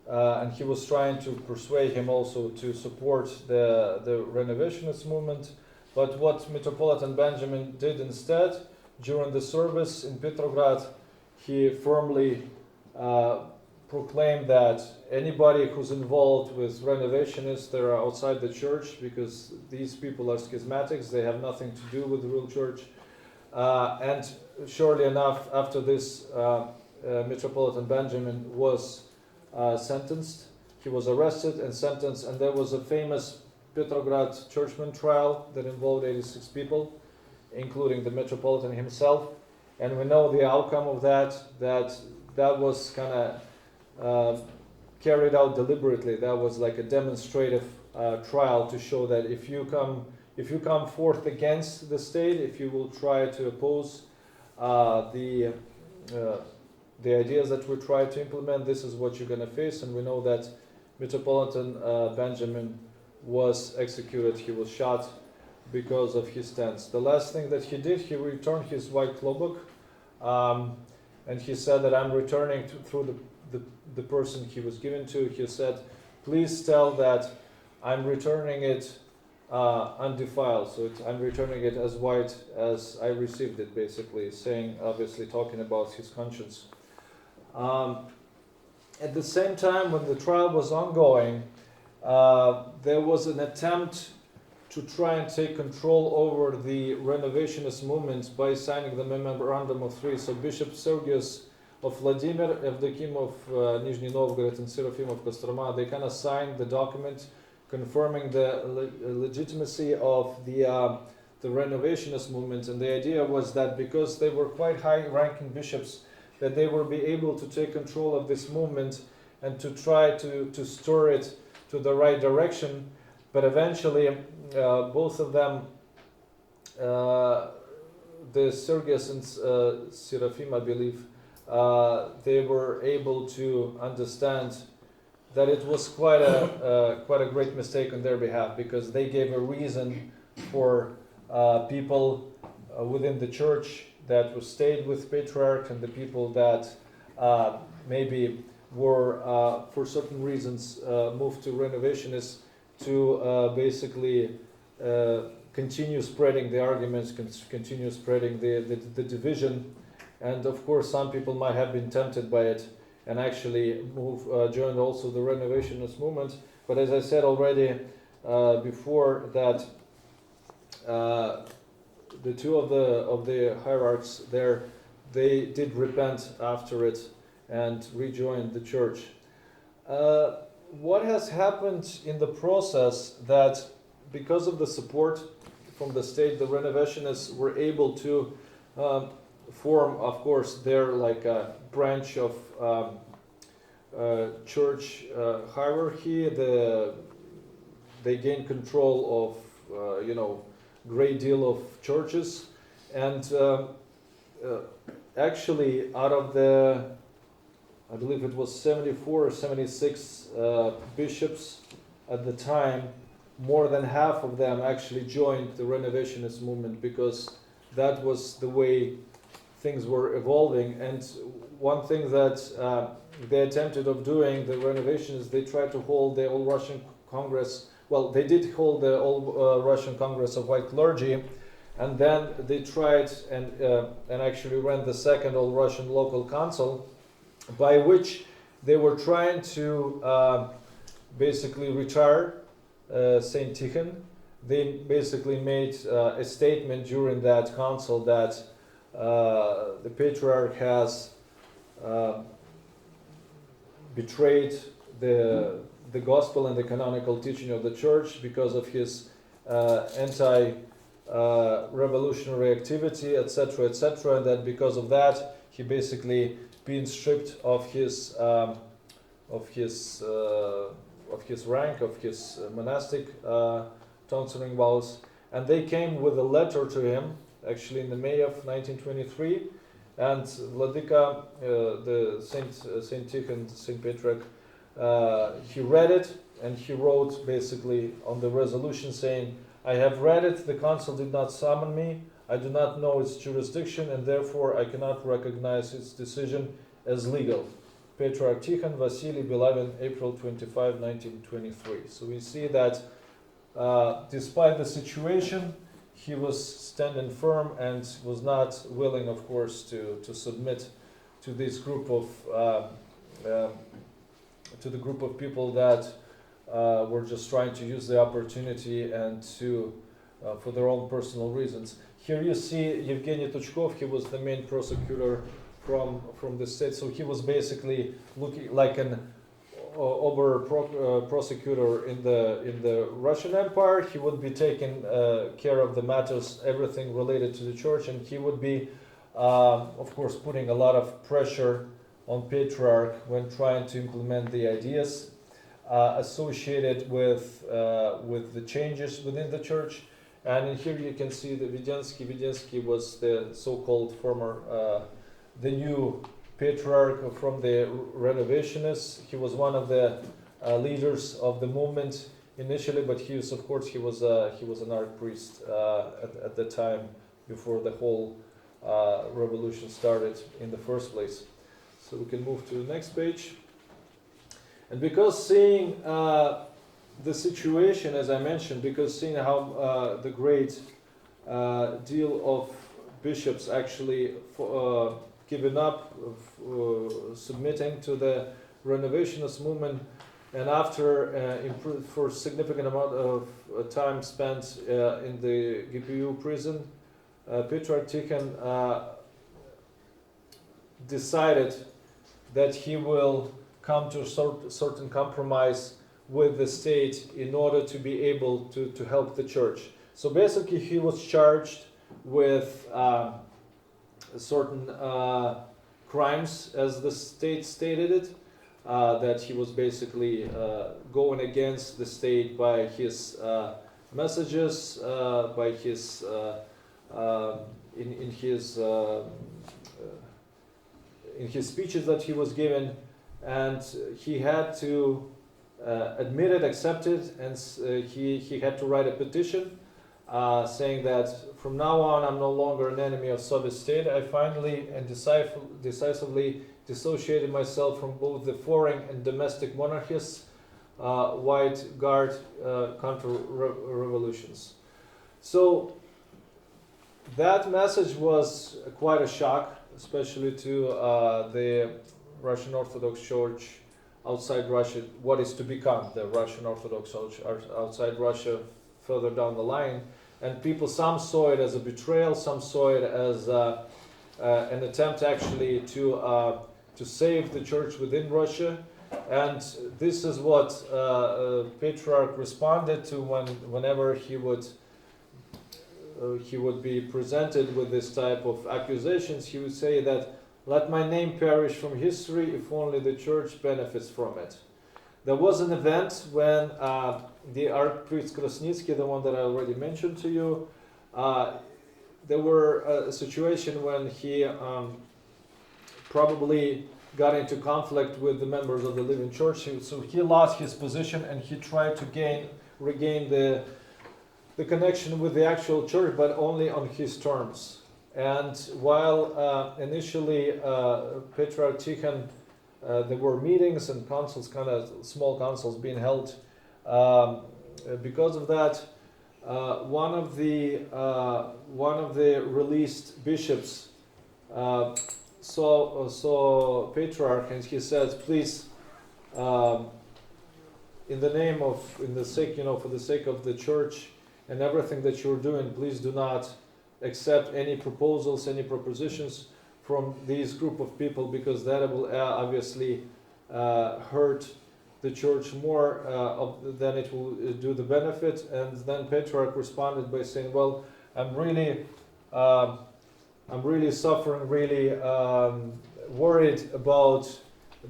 and he was trying to persuade him also to support the renovationist movement. But what Metropolitan Benjamin did instead, during the service in Petrograd, he firmly proclaimed that anybody who's involved with renovationists, they're outside the church, because these people are schismatics, they have nothing to do with the real church. And surely enough, after this, Metropolitan Benjamin was sentenced. He was arrested and sentenced, and there was a famous Petrograd churchman trial that involved 86 people, including the Metropolitan himself. And we know the outcome of that was kind of carried out deliberately. That was like a demonstrative trial to show that if you come forth against the state, if you will try to oppose the ideas that we try to implement, this is what you're going to face. And we know that Metropolitan Benjamin was executed. He was shot because of his stance. The last thing that he did, he returned his white klobuk, and he said that I'm returning through the person he was given to. He said, please tell that I'm returning it undefiled. So I'm returning it as white as I received it, basically, saying, obviously talking about his conscience. At the same time, when the trial was ongoing, there was an attempt to try and take control over the renovationist movement by signing the Memorandum of Three. So Bishop Sergius of Vladimir, Evdokim of Nizhny Novgorod, and Serafim of Kostroma, they kind of signed the document confirming the legitimacy of the renovationist movement. And the idea was that because they were quite high-ranking bishops, that they would be able to take control of this movement and to try to stir it to the right direction. But eventually, both of them, the Sergius and Serafim, I believe, they were able to understand that it was quite a great mistake on their behalf, because they gave a reason for people within the church that were stayed with Patriarch, and the people that maybe were, for certain reasons, moved to renovationists, to basically continue spreading the arguments, continue spreading the division. And of course, some people might have been tempted by it and actually joined also the renovationist movement. But as I said already before, that the two of the hierarchs there, they did repent after it and rejoined the church. What has happened in the process, that because of the support from the state, the renovationists were able to form, of course, their like a branch of church hierarchy. They gained control of great deal of churches, and actually out of the, I believe it was 74 or 76 bishops at the time, more than half of them actually joined the renovationist movement, because that was the way things were evolving. And one thing that they attempted of doing, the renovationists, they tried to hold the All Russian Congress well, they did hold the All Russian Congress of White Clergy, and then they tried and actually ran the second All Russian Local Council, by which they were trying to basically retire Saint Tikhon. They basically made a statement during that council that the Patriarch has betrayed the gospel and the canonical teaching of the Church because of his anti-revolutionary activity, etc., etc., and that because of that he basically been stripped of his rank, of his monastic tonsuring vows, and they came with a letter to him, actually in the May of 1923, and Vladika, the Saint Tikhon, Saint Patriarch, he read it, and he wrote basically on the resolution saying, "I have read it, the council did not summon me, I do not know its jurisdiction, and therefore I cannot recognize its decision as legal. Patriarch Tikhon Vasily Belavin, April 25, 1923. So we see that despite the situation, he was standing firm and was not willing, of course, to submit to this group of to the group of people that were just trying to use the opportunity and to for their own personal reasons. Here you see Yevgeny Tuchkov. He was the main prosecutor from the state, so he was basically looking like an prosecutor in the Russian Empire. He would be taking care of the matters, everything related to the church, and he would be, of course, putting a lot of pressure on Patriarch when trying to implement the ideas associated with the changes within the church. And in here you can see that Vedensky. Vedensky was the so-called former, the new patriarch from the Renovationists. He was one of the leaders of the movement initially, but he was, of course, he was an archpriest at the time before the whole revolution started in the first place. So we can move to the next page. And because seeing the situation, as I mentioned, because seeing how the great deal of bishops actually given up, submitting to the Renovationist movement, and after for a significant amount of time spent in the GPU prison, Patriarch Tikhon decided that he will come to a certain compromise with the state in order to be able to help the church. So basically he was charged with certain crimes, as the state stated it, that he was basically going against the state by his messages, by his in his speeches that he was given, and he had to admit it, accept it, and he had to write a petition saying that from now on I'm no longer an enemy of Soviet state. I finally and decisively dissociated myself from both the foreign and domestic monarchists, White Guard counter-revolutions. So that message was quite a shock, especially to the Russian Orthodox Church outside Russia, what is to become the Russian Orthodox Church outside Russia further down the line. And people, some saw it as a betrayal, some saw it as an attempt actually to save the church within Russia. And this is what Patriarch responded to whenever he would be presented with this type of accusations. He would say that, "Let my name perish from history if only the church benefits from it." There was an event when the Archpriest Krasnitsky, the one that I already mentioned to you, there were a situation when he probably got into conflict with the members of the living church. So he lost his position and he tried to regain the connection with the actual church, but only on his terms. And while initially Patriarch Tikhon, there were meetings and councils, kind of small councils being held because of that, one of the released bishops saw Patriarch, and he said, "Please, in the sake, for the sake of the church and everything that you're doing, please do not accept any proposals, any propositions from these group of people, because that will obviously hurt the church more than it will do the benefit." And then Patriarch responded by saying, "Well, I'm really suffering, really worried about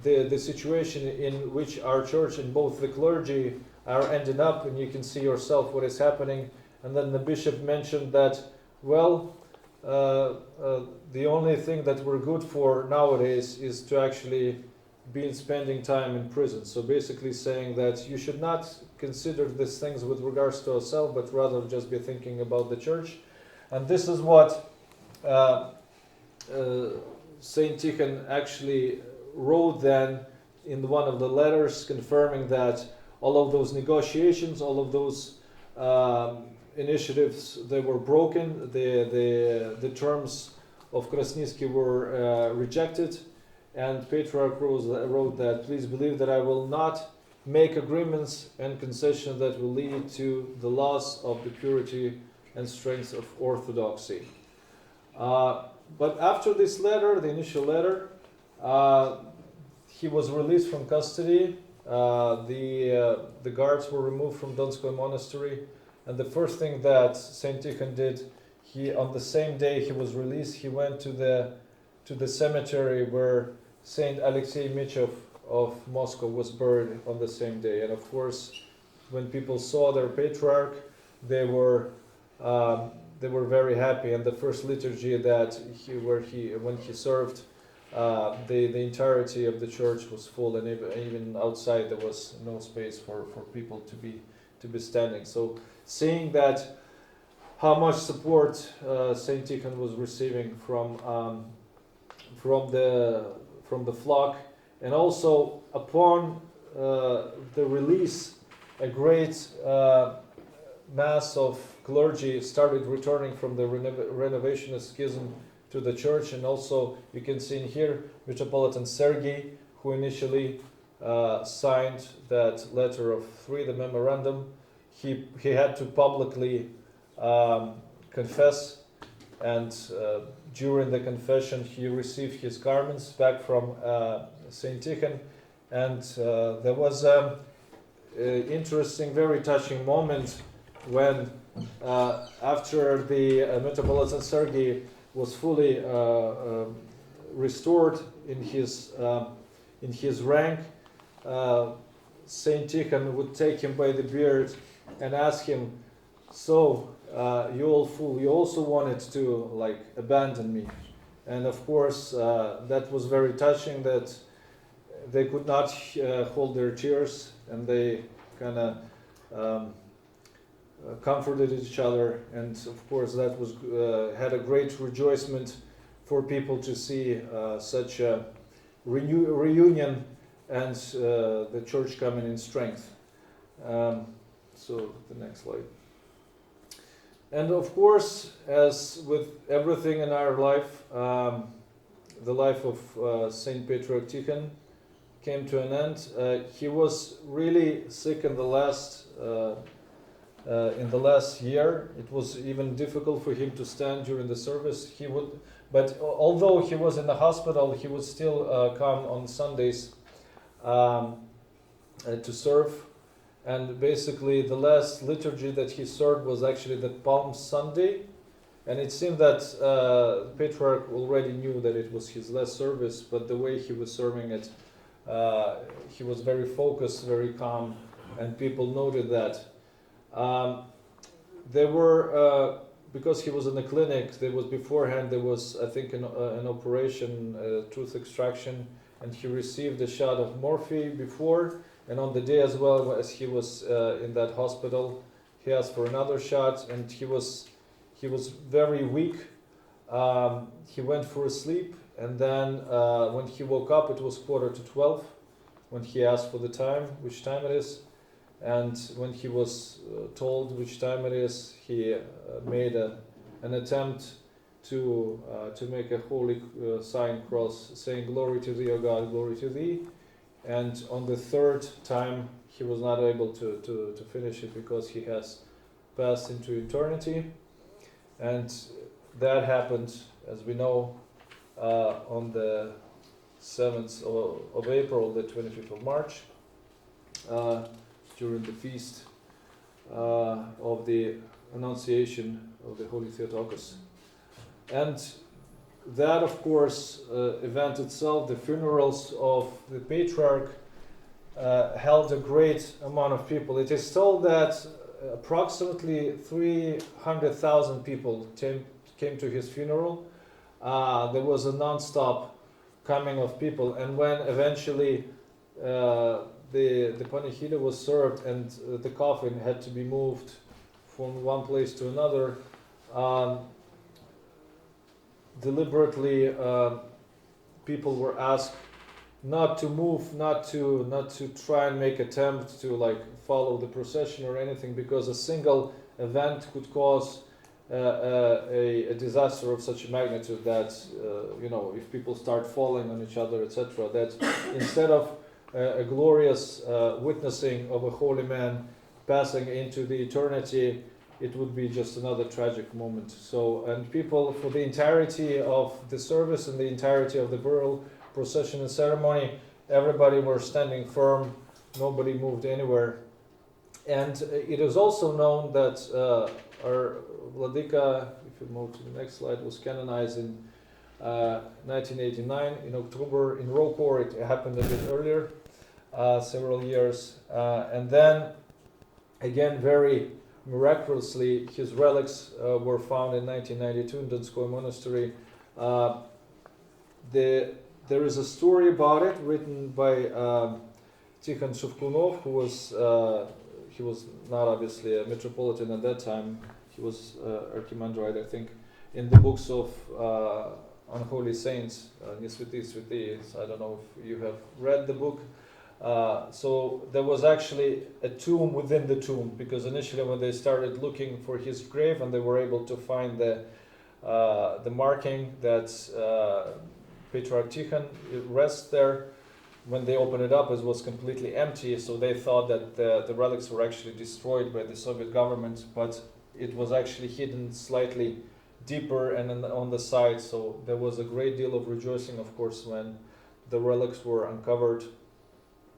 the situation in which our church and both the clergy are ending up, and you can see yourself what is happening." And then the bishop mentioned that, well, the only thing that we're good for nowadays is to actually be spending time in prison. So basically saying that you should not consider these things with regards to ourselves, but rather just be thinking about the church. And this is what Saint Tikhon actually wrote then in one of the letters, confirming that all of those negotiations, all of those initiatives, they were broken. The terms of Krasnitsky were rejected, and Patriarch wrote that, "Please believe that I will not make agreements and concessions that will lead to the loss of the purity and strength of orthodoxy." But after this letter, the initial letter, he was released from custody. The guards were removed from Donskoy Monastery, and the first thing that Saint Tikhon did, on the same day he was released, he went to the cemetery where Saint Alexei Michov of Moscow was buried on the same day. And of course, when people saw their patriarch, they were very happy. And the first liturgy that when he served, the entirety of the church was full, and even outside there was no space for people to be standing. So seeing that, how much support Saint Tikhon was receiving from the flock, and also upon the release, a great mass of clergy started returning from the renovationist schism to the church. And also you can see in here Metropolitan Sergei, who initially signed that letter of 3, the memorandum. He had to publicly confess, and during the confession he received his garments back from Saint Tikhon. And there was an interesting, very touching moment when after the Metropolitan Sergei was fully restored in his rank, Saint Tikhon would take him by the beard and ask him, "So, you old fool, you also wanted to abandon me?" And of course, that was very touching, that they could not hold their tears, and they kind of comforted each other. And of course, that was had a great rejoicement for people to see such a reunion and the church coming in strength. So the next slide. And of course, as with everything in our life, the life of Saint Patriarch Tikhon came to an end. He was really sick in the last year. It was even difficult for him to stand during the service. But although he was in the hospital, he would still come on Sundays to serve. And basically, the last liturgy that he served was actually the Palm Sunday. And it seemed that Patriarch already knew that it was his last service, but the way he was serving it, he was very focused, very calm, and people noted that. There were, because he was in the clinic, there was, I think, an operation, tooth extraction, and he received a shot of morphine before. And on the day as well, as he was in that hospital, he asked for another shot, and he was very weak. He went for a sleep, and then when he woke up, it was 11:45 when he asked for the time, which time it is. And when he was told which time it is, he made an attempt to make a holy sign cross saying, "Glory to thee, O God, glory to thee." And on the third time, he was not able to finish it because he has passed into eternity. And that happened, as we know, on the 7th of April, the 25th of March, during the feast of the Annunciation of the Holy Theotokos. And that, of course, event itself, the funerals of the Patriarch, held a great amount of people. It is told that approximately 300,000 people came to his funeral. There was a non-stop coming of people, and when eventually the panihida was served and the coffin had to be moved from one place to another, deliberately people were asked not to move, not to try and make attempt to like follow the procession or anything, because a single event could cause a disaster of such a magnitude that if people start falling on each other, etc., that instead of a glorious witnessing of a holy man passing into the eternity, it would be just another tragic moment. So, and people, for the entirety of the service and the entirety of the burial procession and ceremony, everybody were standing firm, nobody moved anywhere. And it is also known that our Vladika, if you move to the next slide, was canonized in 1989 in October in Rokor. It happened a bit earlier, several years. And then, again, very miraculously, his relics were found in 1992 in Donskoy Monastery. There is a story about it written by Tikhon of Moscow, he was not obviously a metropolitan at that time. He was archimandrite, I think, in the books of unholy saints, Nesvety Svety. I don't know if you have read the book. So there was actually a tomb within the tomb, because initially when they started looking for his grave and they were able to find the marking that Patriarch Tikhon rests there, when they opened it up, it was completely empty, so they thought that the relics were actually destroyed by the Soviet government, but it was actually hidden slightly deeper and on the side, so there was a great deal of rejoicing, of course, when the relics were uncovered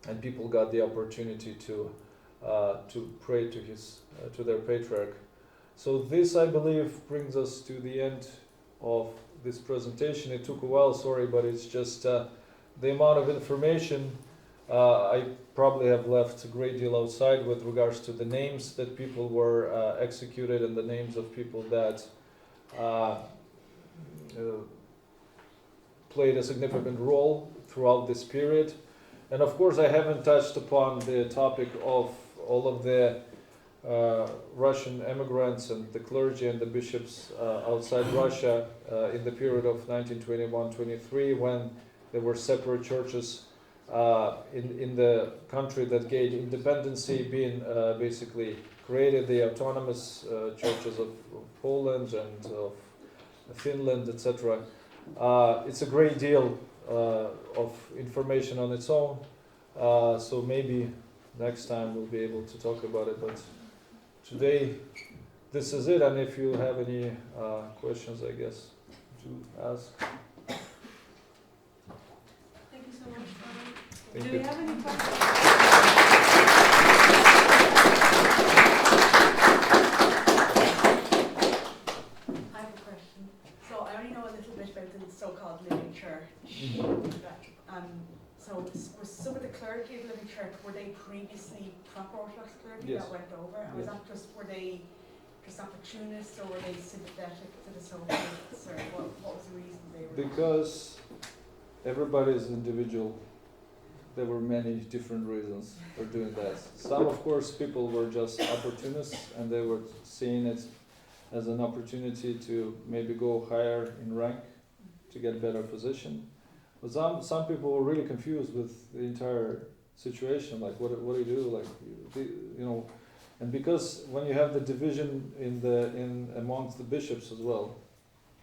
and people got the opportunity to pray to their Patriarch. So this, I believe, brings us to the end of this presentation. It took a while, sorry, but it's just the amount of information. I probably have left a great deal outside with regards to the names that people were executed and the names of people that played a significant role throughout this period. And of course, I haven't touched upon the topic of all of the Russian immigrants and the clergy and the bishops outside Russia in the period of 1921-23, when there were separate churches in the country that gained independency, being basically created, the autonomous churches of Poland and of Finland, etc. It's a great deal of information on its own, so maybe next time we'll be able to talk about it, but today this is it, and if you have any questions, I guess, to ask. Thank you so much, Father. Thank Do you. we have any questions? I have a question. So I only know a little bit about the so-called living church. So was some of the clergy of the living church, were they previously proper Orthodox clergy Yes. that went over? And was Yes. that just, were they just opportunists, or were they sympathetic to the Soviets, or what was the reason they were? Because everybody is individual. There were many different reasons for doing that. Some, of course, people were just opportunists, and they were seeing it as an opportunity to maybe go higher in rank, to get a better position. But some people were really confused with the entire situation. Like, what do you do? Like, and because when you have the division in amongst the bishops as well,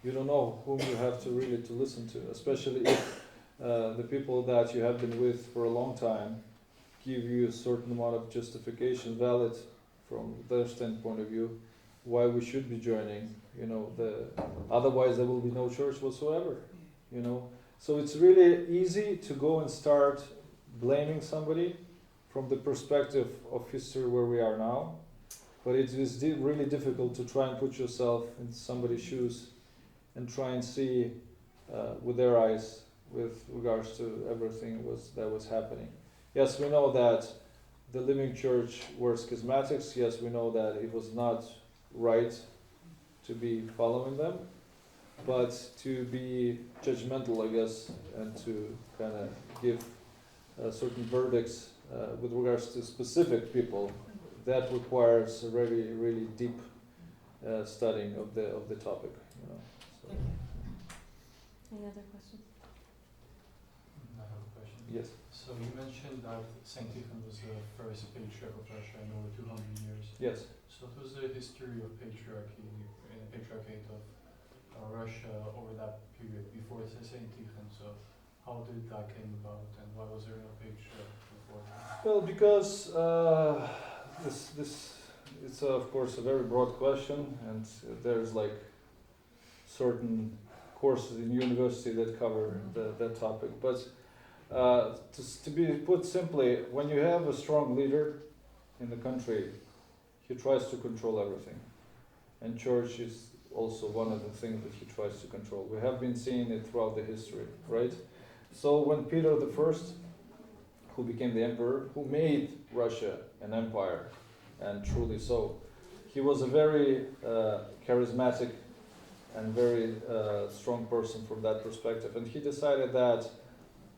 you don't know whom you have to really to listen to, especially if the people that you have been with for a long time give you a certain amount of justification, valid from their standpoint of view, why we should be joining. Otherwise there will be no church whatsoever. So it's really easy to go and start blaming somebody from the perspective of history where we are now, but it is really difficult to try and put yourself in somebody's shoes and try and see with their eyes with regards to everything that was happening. Yes, we know that the living church were schismatics. Yes, we know that it was not right to be following them, but to be judgmental, I guess, and to kind of give certain verdicts with regards to specific people, that requires a really, really deep studying of the topic. So. Any other questions? I have a question. Yes. So you mentioned that Saint Tikhon was the first patriarch of Russia in over 200 years. Yes. So what was the history of patriarchy in the patriarchate of Russia over that period before Saint Tikhon? So how did that came about, and why was there no patriarch before that? Well, because this it's of course a very broad question, and there's like certain courses in university that cover that topic. But to be put simply, when you have a strong leader in the country, he tries to control everything, and church is also one of the things that he tries to control. We have been seeing it throughout the history, right? So when Peter the First, who became the emperor, who made Russia an empire, and truly so, he was a very charismatic and very strong person from that perspective. And he decided that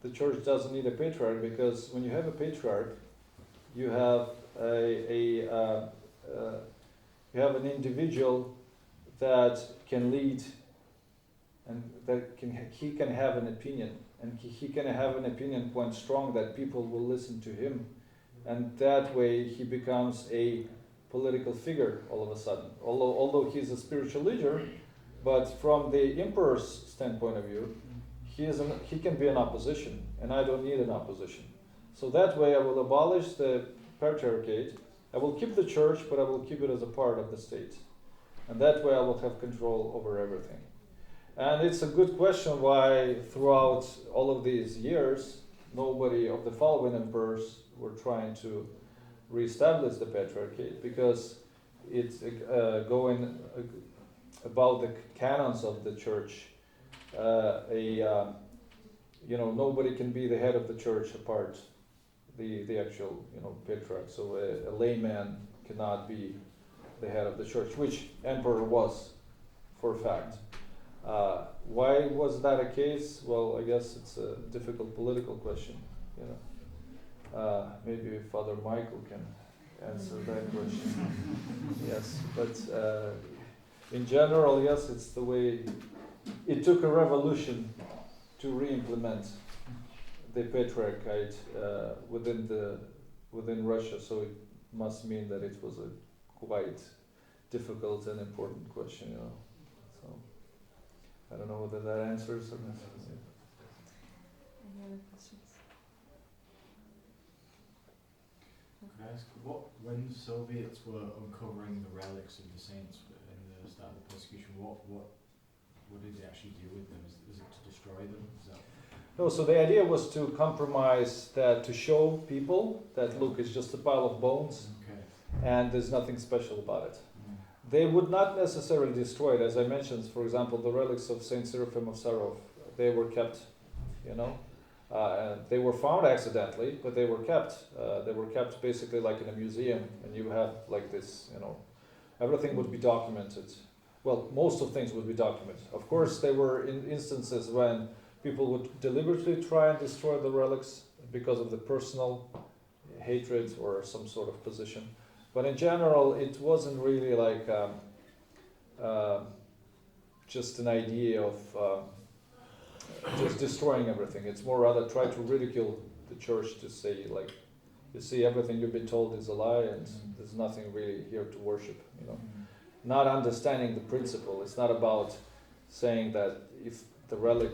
the church doesn't need a patriarch, because when you have a patriarch, you have you have an individual that can lead, and that he can have an opinion, and he can have an opinion quite strong that people will listen to him, and that way he becomes a political figure all of a sudden. Although he's a spiritual leader, but from the emperor's standpoint of view, he can be an opposition, and I don't need an opposition. So that way I will abolish the patriarchate. I will keep the church, but I will keep it as a part of the state. And that way I will have control over everything. And it's a good question why throughout all of these years, nobody of the following emperors were trying to reestablish the patriarchate, because it's going about the canons of the church. Nobody can be the head of the church apart the actual patriarch. So a layman cannot be the head of the church, which emperor was for a fact. Why was that a case? Well, I guess it's a difficult political question. Maybe Father Michael can answer that question. Yes, but in general, yes, it's the way. It took a revolution to re-implement the patriarchate within Russia, so it must mean that it was a quite difficult and important question, So I don't know whether that answers or not. Any other questions? Can I ask, when Soviets were uncovering the relics of the saints in the start of the persecution, what did they actually do with them? Is it to destroy them? No, so the idea was to compromise that, to show people that, look, it's just a pile of bones, and there's nothing special about it. They would not necessarily destroy it. As I mentioned, for example, the relics of Saint Seraphim of Sarov, they were kept, they were found accidentally, but they were kept. They were kept basically like in a museum, and you have like this, everything would be documented. Well, most of things would be documented. Of course, there were instances when people would deliberately try and destroy the relics because of the personal hatred or some sort of position. But in general, it wasn't really like just an idea of just destroying everything. It's more rather try to ridicule the church, to say like You see, everything you've been told is a lie, and Mm. there's nothing really here to worship. Mm. Not understanding the principle. It's not about saying that if the relic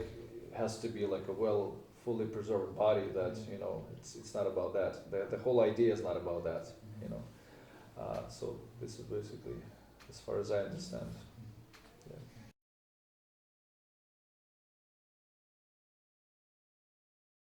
has to be like a fully preserved body, that it's not about that. The whole idea is not about that. So this is basically, as far as I understand.